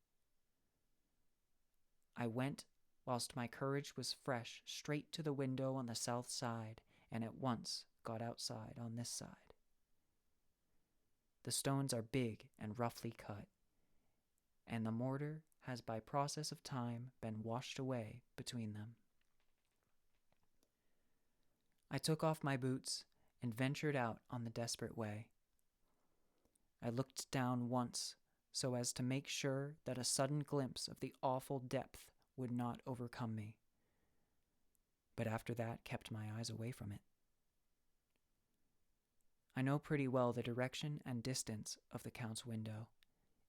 I went, whilst my courage was fresh, straight to the window on the south side, and at once got outside on this side. The stones are big and roughly cut, and the mortar has by process of time been washed away between them. I took off my boots and ventured out on the desperate way. I looked down once so as to make sure that a sudden glimpse of the awful depth would not overcome me, but after that kept my eyes away from it. I know pretty well the direction and distance of the Count's window,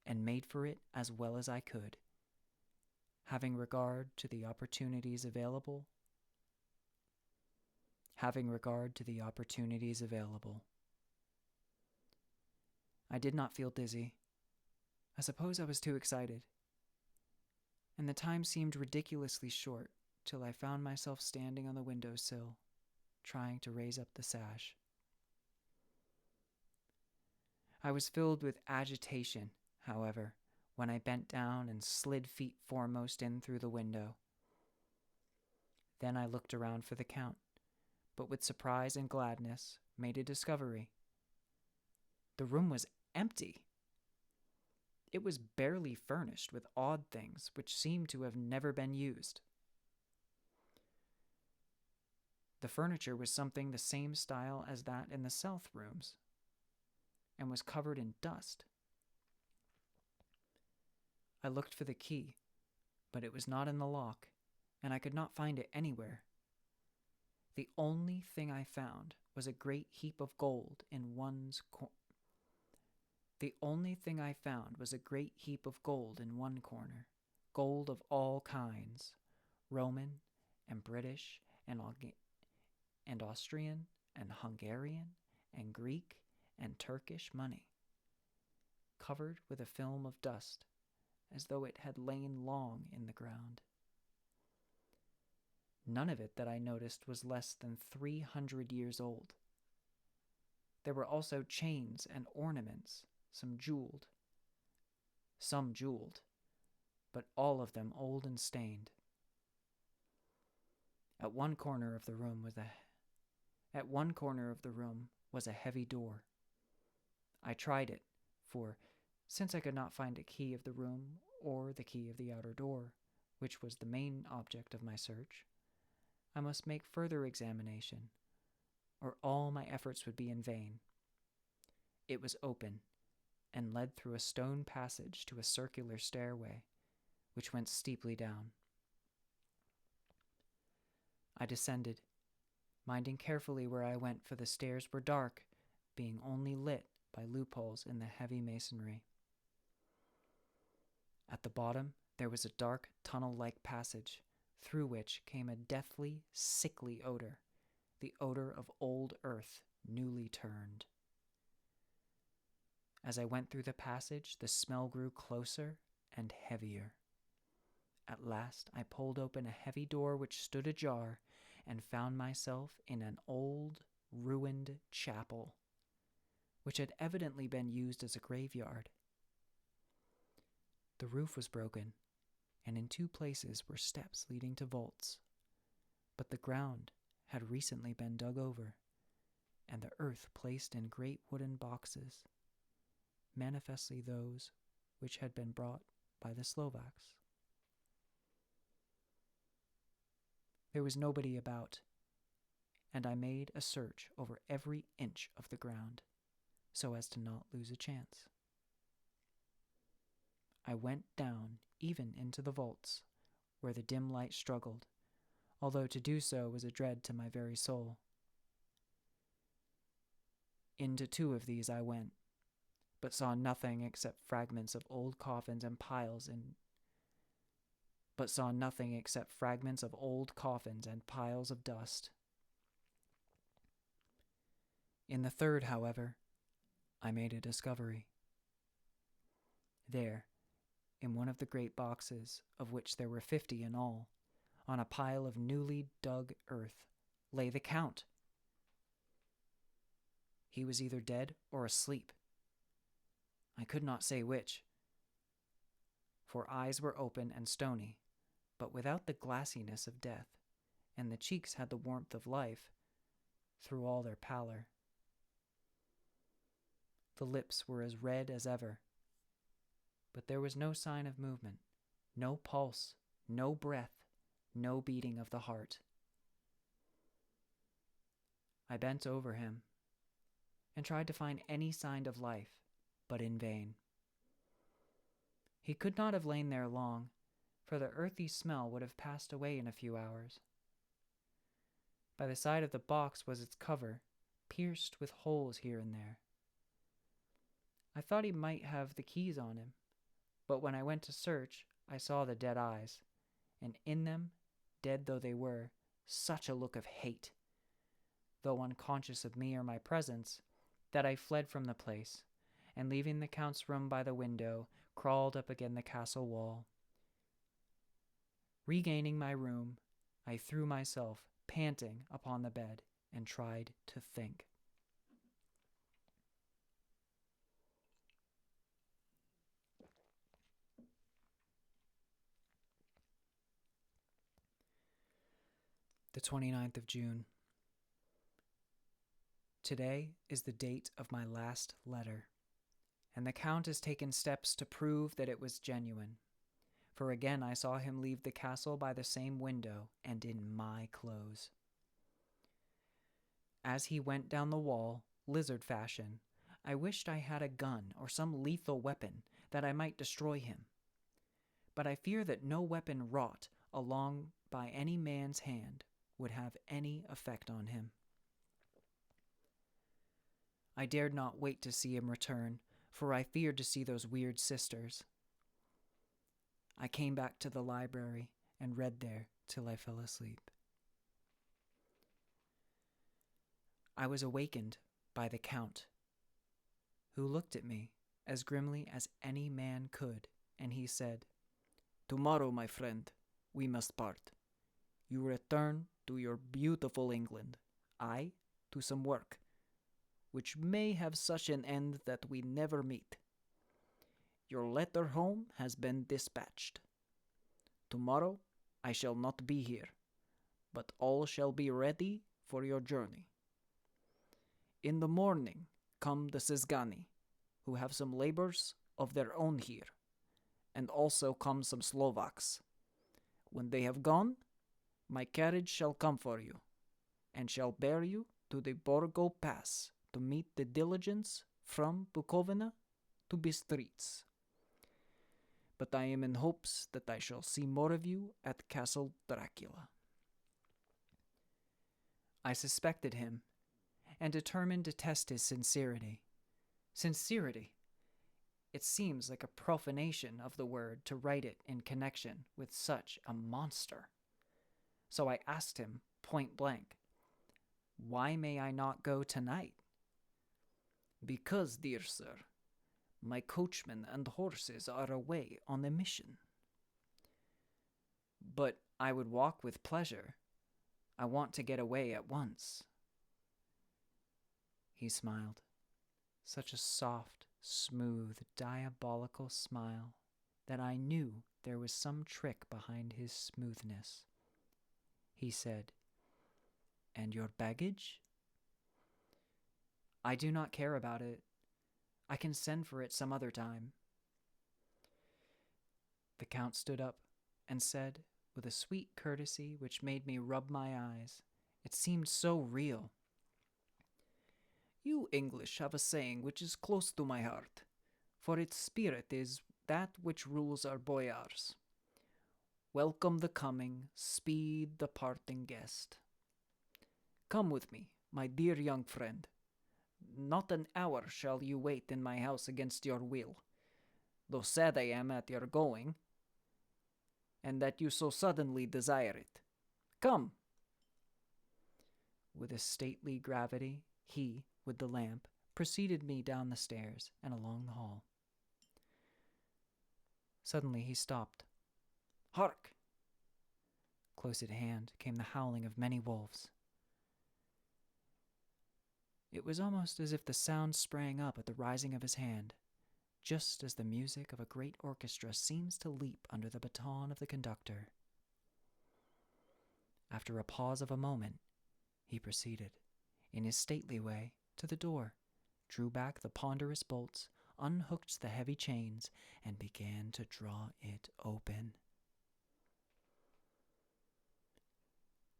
and made for it as well as I could, having regard to the opportunities available. I did not feel dizzy. I suppose I was too excited. And the time seemed ridiculously short till I found myself standing on the windowsill, trying to raise up the sash. I was filled with agitation, however, when I bent down and slid feet foremost in through the window. Then I looked around for the Count, but with surprise and gladness made a discovery. The room was empty. It was barely furnished with odd things which seemed to have never been used. The furniture was something the same style as that in the south rooms, and was covered in dust. I looked for the key, but it was not in the lock, and I could not find it anywhere. The only thing I found was a great heap of gold in one corner, gold of all kinds, Roman and British and Austrian and Hungarian and Greek and Turkish money, covered with a film of dust, as though it had lain long in the ground. None of it that I noticed was less than 300 years old. There were also chains and ornaments, some jeweled, but all of them old and stained. At one corner of the room was a heavy door. I tried it, for since I could not find a key of the room or the key of the outer door, which was the main object of my search, I must make further examination, or all my efforts would be in vain. It was open, and led through a stone passage to a circular stairway, which went steeply down. I descended, minding carefully where I went, for the stairs were dark, being only lit by loopholes in the heavy masonry. At the bottom there was a dark tunnel-like passage, through which came a deathly, sickly odor, the odor of old earth newly turned. As I went through the passage, the smell grew closer and heavier. At last I pulled open a heavy door which stood ajar, and found myself in an old, ruined chapel, which had evidently been used as a graveyard. The roof was broken, and in 2 places were steps leading to vaults, but the ground had recently been dug over, and the earth placed in great wooden boxes, manifestly those which had been brought by the Slovaks. There was nobody about, and I made a search over every inch of the ground, so as to not lose a chance. I went down even into the vaults, where the dim light struggled, although to do so was a dread to my very soul. Into 2 of these I went, but saw nothing except fragments of old coffins and piles of dust. In the 3rd, however, I made a discovery. There, in one of the great boxes, of which there were 50 in all, on a pile of newly dug earth, lay the Count. He was either dead or asleep. I could not say which, for eyes were open and stony, but without the glassiness of death, and the cheeks had the warmth of life through all their pallor. The lips were as red as ever, but there was no sign of movement, no pulse, no breath, no beating of the heart. I bent over him and tried to find any sign of life, but in vain. He could not have lain there long, for the earthy smell would have passed away in a few hours. By the side of the box was its cover, pierced with holes here and there. I thought he might have the keys on him, but when I went to search, I saw the dead eyes, and in them, dead though they were, such a look of hate, though unconscious of me or my presence, that I fled from the place, and leaving the Count's room by the window, crawled up again the castle wall. Regaining my room, I threw myself, panting, upon the bed, and tried to think. The 29th of June. Today is the date of my last letter, and the Count has taken steps to prove that it was genuine. For again I saw him leave the castle by the same window and in my clothes. As he went down the wall, lizard fashion, I wished I had a gun or some lethal weapon that I might destroy him. But I fear that no weapon wrought along by any man's hand would have any effect on him. I dared not wait to see him return, for I feared to see those weird sisters. I came back to the library and read there till I fell asleep. I was awakened by the Count, who looked at me as grimly as any man could, and he said, "Tomorrow, my friend, we must part. You return to your beautiful England, I to some work, which may have such an end that we never meet. Your letter home has been dispatched. Tomorrow I shall not be here, but all shall be ready for your journey. In the morning come the Szgany, who have some labors of their own here, and also come some Slovaks. When they have gone, my carriage shall come for you, and shall bear you to the Borgo Pass to meet the diligence from Bukovina to Bistritz. But I am in hopes that I shall see more of you at Castle Dracula." I suspected him, and determined to test his sincerity. Sincerity! It seems like a profanation of the word to write it in connection with such a monster. So I asked him, point blank, "Why may I not go tonight?" "Because, dear sir, my coachman and horses are away on a mission." "But I would walk with pleasure. I want to get away at once." He smiled. Such a soft, smooth, diabolical smile that I knew there was some trick behind his smoothness. He said, "And your baggage?" "I do not care about it. I can send for it some other time." The Count stood up and said, with a sweet courtesy which made me rub my eyes, it seemed so real, "You English have a saying which is close to my heart, for its spirit is that which rules our boyars. Welcome the coming, speed the parting guest. Come with me, my dear young friend. Not an hour shall you wait in my house against your will, though sad I am at your going, and that you so suddenly desire it. Come!" With a stately gravity, he, with the lamp, preceded me down the stairs and along the hall. Suddenly he stopped. "Hark!" Close at hand came the howling of many wolves. It was almost as if the sound sprang up at the rising of his hand, just as the music of a great orchestra seems to leap under the baton of the conductor. After a pause of a moment, he proceeded, in his stately way, to the door, drew back the ponderous bolts, unhooked the heavy chains, and began to draw it open.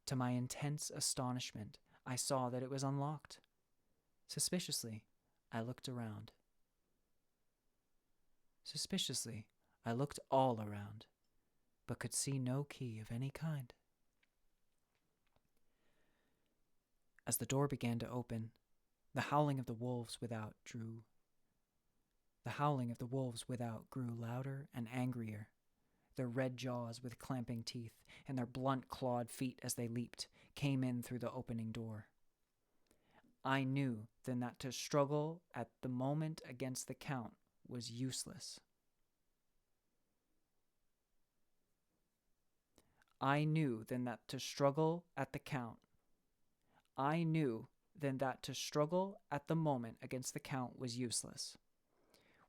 To my intense astonishment, I saw that it was unlocked. Suspiciously, I looked around. Suspiciously, I looked all around, but could see no key of any kind. As the door began to open, The howling of the wolves without grew louder and angrier, their red jaws with clamping teeth and their blunt clawed feet as they leaped came in through the opening door. I knew then that to struggle at the moment against the Count was useless. I knew then that to struggle at the moment against the Count was useless.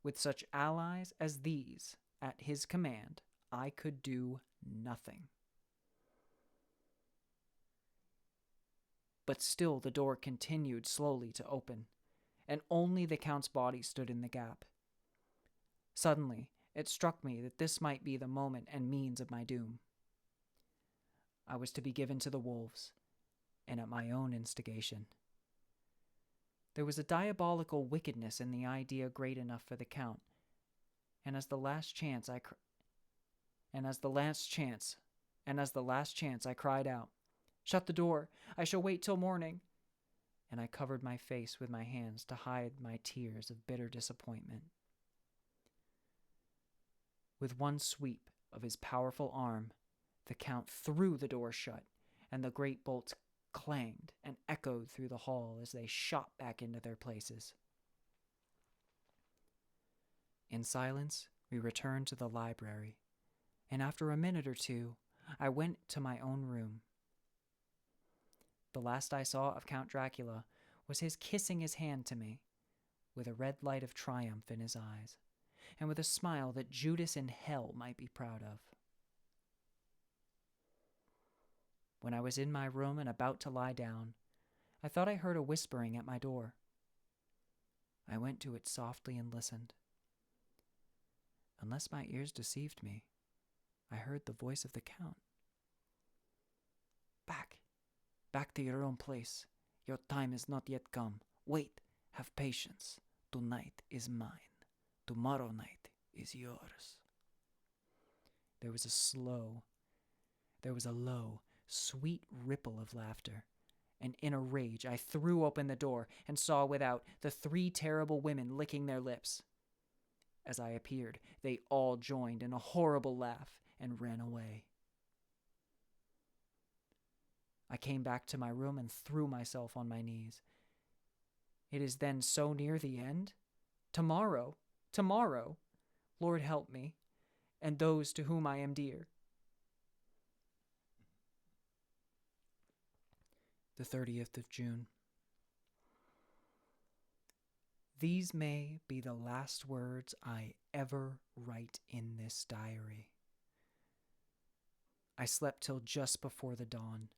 With such allies as these at his command, I could do nothing. But still the door continued slowly to open, and only the Count's body stood in the gap. Suddenly, it struck me that this might be the moment and means of my doom. I was to be given to the wolves, and at my own instigation. There was a diabolical wickedness in the idea great enough for the Count, and as the last chance I cried out, "Shut the door! I shall wait till morning!" And I covered my face with my hands to hide my tears of bitter disappointment. With one sweep of his powerful arm, the Count threw the door shut, and the great bolts clanged and echoed through the hall as they shot back into their places. In silence, we returned to the library, and after a minute or two, I went to my own room. The last I saw of Count Dracula was his kissing his hand to me, with a red light of triumph in his eyes, and with a smile that Judas in hell might be proud of. When I was in my room and about to lie down, I thought I heard a whispering at my door. I went to it softly and listened. Unless my ears deceived me, I heard the voice of the Count. Back to your own place. Your time is not yet come. Wait, have patience. Tonight is mine. Tomorrow night is yours. There was a low, sweet ripple of laughter, and in a rage I threw open the door and saw without the 3 terrible women licking their lips. As I appeared, they all joined in a horrible laugh and ran away. I came back to my room and threw myself on my knees. It is then so near the end? Tomorrow! Lord help me, and those to whom I am dear. The 30th of June. These may be the last words I ever write in this diary. I slept till just before the dawn,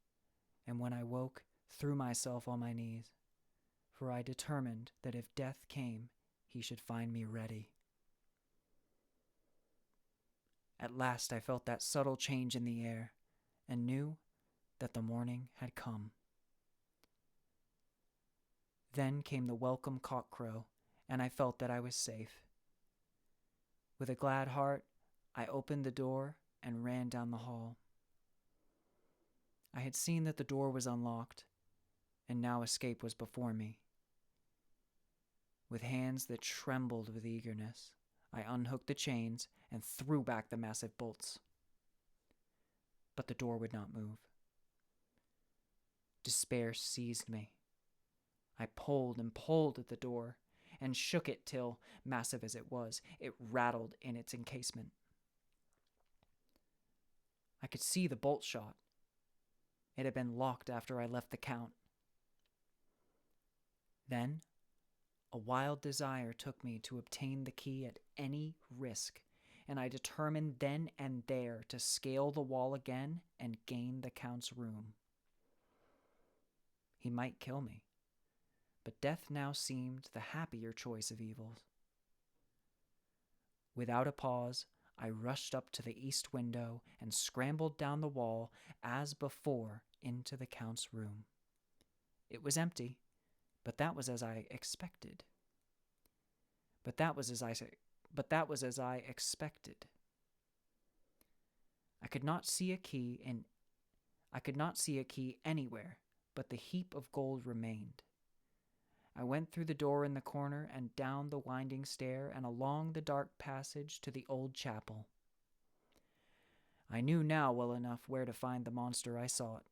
and when I woke, threw myself on my knees, for I determined that if death came, he should find me ready. At last I felt that subtle change in the air, and knew that the morning had come. Then came the welcome cockcrow, and I felt that I was safe. With a glad heart, I opened the door and ran down the hall. I had seen that the door was unlocked, and now escape was before me. With hands that trembled with eagerness, I unhooked the chains and threw back the massive bolts. But the door would not move. Despair seized me. I pulled and pulled at the door and shook it till, massive as it was, it rattled in its encasement. I could see the bolt shot. It had been locked after I left the Count. Then, a wild desire took me to obtain the key at any risk, and I determined then and there to scale the wall again and gain the Count's room. He might kill me, but death now seemed the happier choice of evils. Without a pause, I rushed up to the east window and scrambled down the wall as before into the Count's room. It was empty, but that was as I expected. I could not see a key anywhere, but the heap of gold remained. I went through the door in the corner and down the winding stair and along the dark passage to the old chapel. I knew now well enough where to find the monster I sought.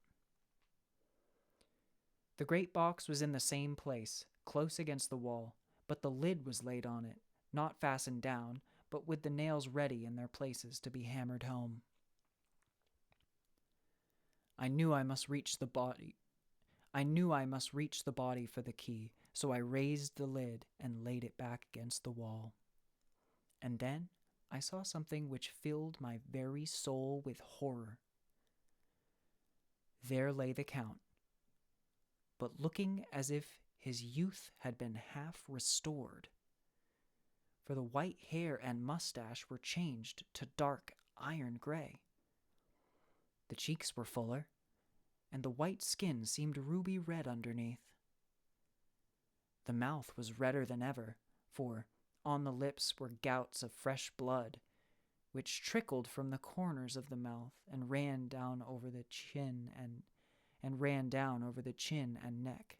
The great box was in the same place, close against the wall, but the lid was laid on it, not fastened down, but with the nails ready in their places to be hammered home. I knew I must reach the body for the key, so I raised the lid and laid it back against the wall. And then I saw something which filled my very soul with horror. There lay the Count, but looking as if his youth had been half restored, for the white hair and mustache were changed to dark iron gray. The cheeks were fuller, and the white skin seemed ruby red underneath. The mouth was redder than ever, for on the lips were gouts of fresh blood, which trickled from the corners of the mouth and ran down over the chin and neck.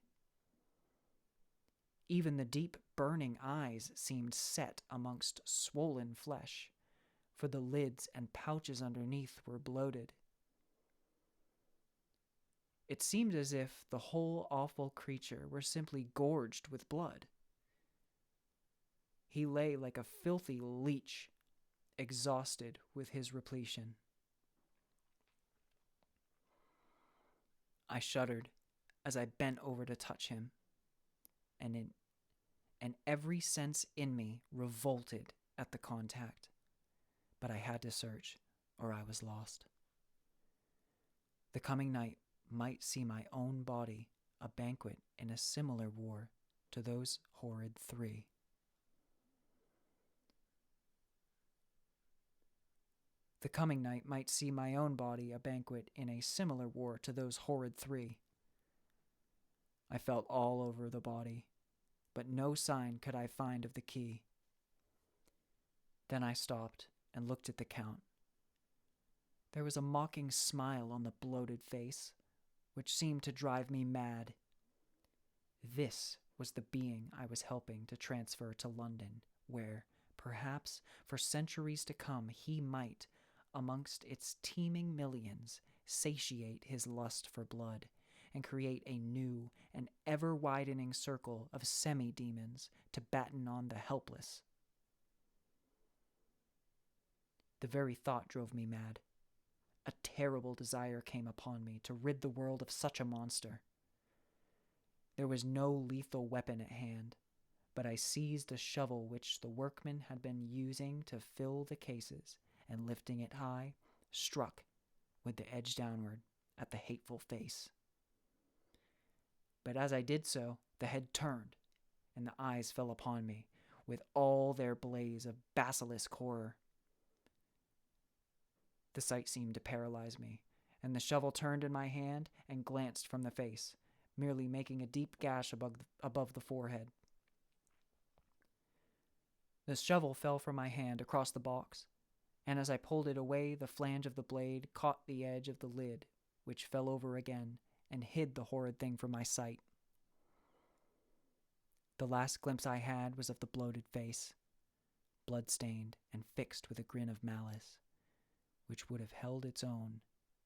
Even the deep burning eyes seemed set amongst swollen flesh, for the lids and pouches underneath were bloated. It seemed as if the whole awful creature were simply gorged with blood. He lay like a filthy leech, exhausted with his repletion. I shuddered as I bent over to touch him, and every sense in me revolted at the contact. But I had to search, or I was lost. The coming night might see my own body a banquet in a similar war to those horrid three. The coming night might see my own body a banquet in a similar war to those horrid three. I felt all over the body, but no sign could I find of the key. Then I stopped and looked at the Count. There was a mocking smile on the bloated face, which seemed to drive me mad. This was the being I was helping to transfer to London, where, perhaps, for centuries to come, he might, amongst its teeming millions, satiate his lust for blood and create a new and ever-widening circle of semi-demons to batten on the helpless. The very thought drove me mad. A terrible desire came upon me to rid the world of such a monster. There was no lethal weapon at hand, but I seized a shovel which the workmen had been using to fill the cases, and lifting it high, struck, with the edge downward, at the hateful face. But as I did so, the head turned, and the eyes fell upon me, with all their blaze of basilisk horror. The sight seemed to paralyze me, and the shovel turned in my hand and glanced from the face, merely making a deep gash above the forehead. The shovel fell from my hand across the box, and as I pulled it away, the flange of the blade caught the edge of the lid, which fell over again and hid the horrid thing from my sight. The last glimpse I had was of the bloated face, blood-stained and fixed with a grin of malice, which would have held its own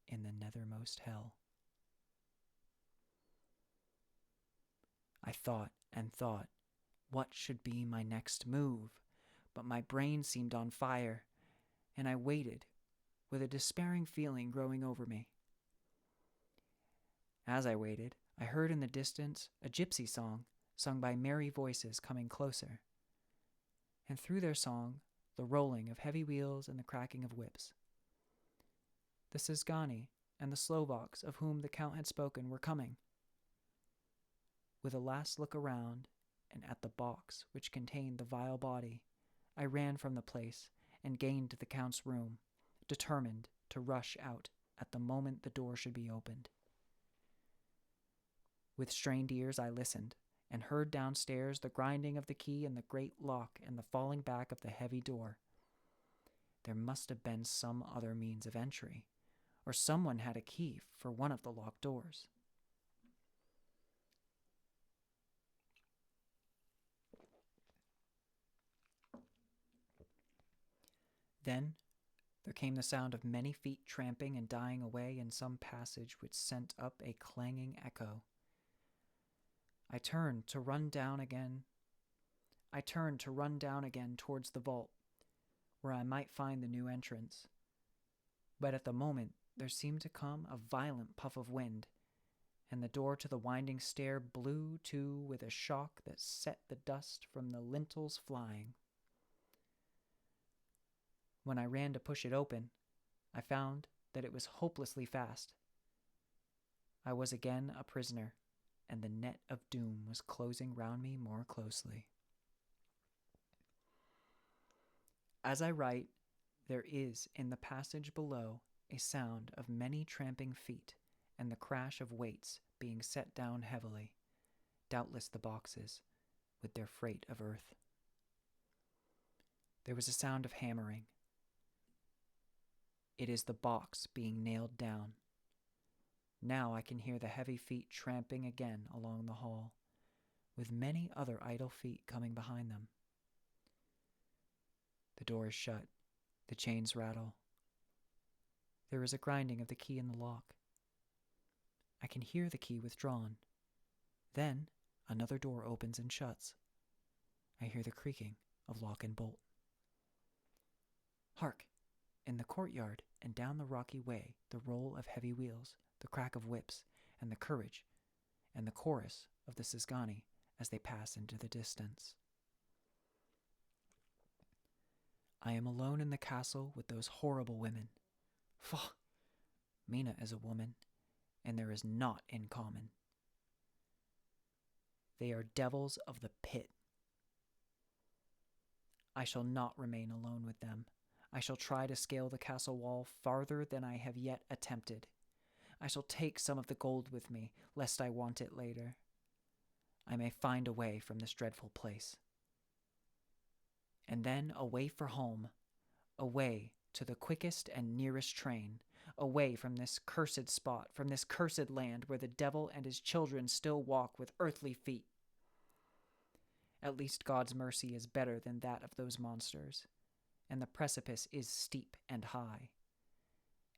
in the nethermost hell. I thought and thought, what should be my next move? But my brain seemed on fire, and I waited, with a despairing feeling growing over me. As I waited, I heard in the distance a gypsy song, sung by merry voices coming closer, and through their song, the rolling of heavy wheels and the cracking of whips. The Szgany and the Slovaks of whom the Count had spoken were coming. With a last look around and at the box which contained the vile body, I ran from the place and gained the Count's room, determined to rush out at the moment the door should be opened. With strained ears I listened, and heard downstairs the grinding of the key in the great lock and the falling back of the heavy door. There must have been some other means of entry, or someone had a key for one of the locked doors. Then there came the sound of many feet tramping and dying away in some passage which sent up a clanging echo. I turned to run down again towards the vault, where I might find the new entrance. But at the moment there seemed to come a violent puff of wind, and the door to the winding stair blew to with a shock that set the dust from the lintels flying. When I ran to push it open, I found that it was hopelessly fast. I was again a prisoner, and the net of doom was closing round me more closely. As I write, there is in the passage below a sound of many tramping feet and the crash of weights being set down heavily, doubtless the boxes, with their freight of earth. There was a sound of hammering. It is the box being nailed down. Now I can hear the heavy feet tramping again along the hall, with many other idle feet coming behind them. The door is shut. The chains rattle. There is a grinding of the key in the lock. I can hear the key withdrawn. Then another door opens and shuts. I hear the creaking of lock and bolt. Hark! In the courtyard and down the rocky way, the roll of heavy wheels, the crack of whips, and the courage, and the chorus of the Cisgani as they pass into the distance. I am alone in the castle with those horrible women. Faugh! Mina is a woman, and there is naught in common. They are devils of the pit. I shall not remain alone with them. I shall try to scale the castle wall farther than I have yet attempted. I shall take some of the gold with me, lest I want it later. I may find a way from this dreadful place. And then away for home, away to the quickest and nearest train, away from this cursed spot, from this cursed land where the devil and his children still walk with earthly feet. At least God's mercy is better than that of those monsters, and the precipice is steep and high.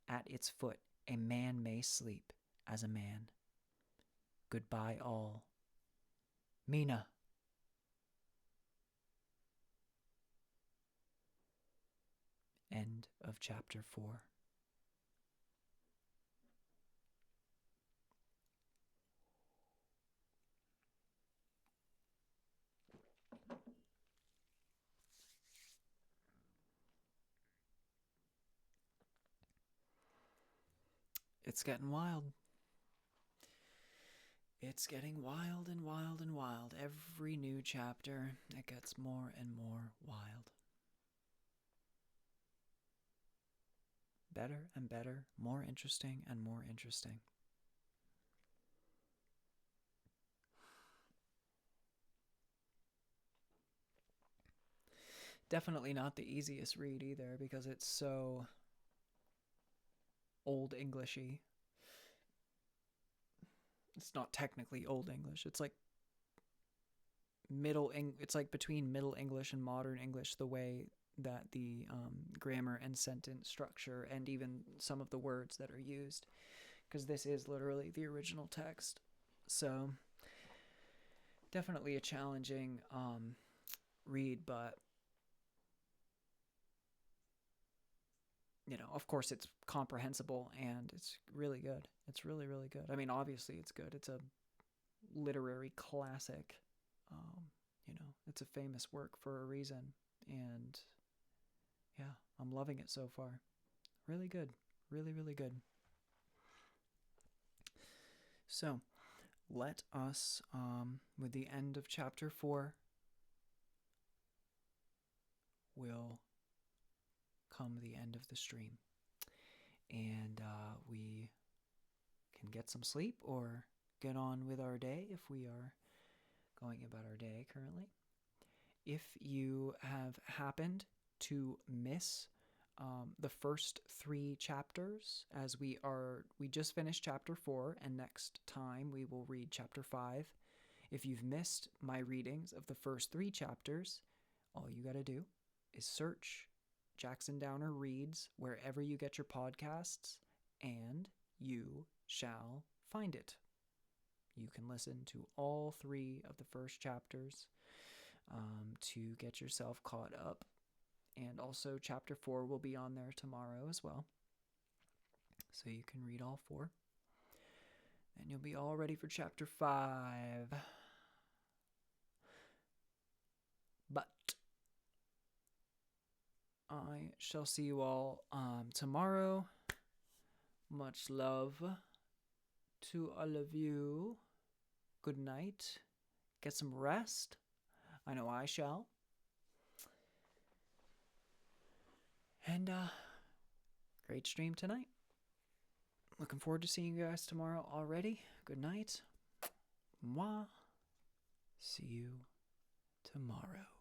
At its foot a man may sleep as a man. Goodbye all. Mina. End of chapter 4. It's getting wild. It's getting wild and wild and wild. Every new chapter, it gets more and more wild. Better and better, more interesting and more interesting. Definitely not the easiest read either, because it's so Old Englishy. It's not technically Old English. It's like it's like between Middle English and Modern English, the way that the grammar and sentence structure and even some of the words that are used, because this is literally the original text. So definitely a challenging read, but of course it's comprehensible and it's really good. It's really, really good. I mean, obviously it's good. It's a literary classic. It's a famous work for a reason. And yeah, I'm loving it so far. Really good. Really, really good. So let us, with the end of chapter 4, will come the end of the stream. And we can get some sleep or get on with our day if we are going about our day currently. If you have happened to miss the first 3 chapters, as we just finished chapter 4, and next time we will read chapter 5. If you've missed my readings of the first 3 chapters, all you got to do is search Jackson Downer Reads wherever you get your podcasts, and you shall find it. You can listen to all 3 of the first chapters to get yourself caught up. And also, chapter 4 will be on there tomorrow as well. So you can read all 4. And you'll be all ready for chapter 5. But I shall see you all tomorrow. Much love to all of you. Good night. Get some rest. I know I shall. And great stream tonight. Looking forward to seeing you guys tomorrow already. Good night. Mwah. See you tomorrow.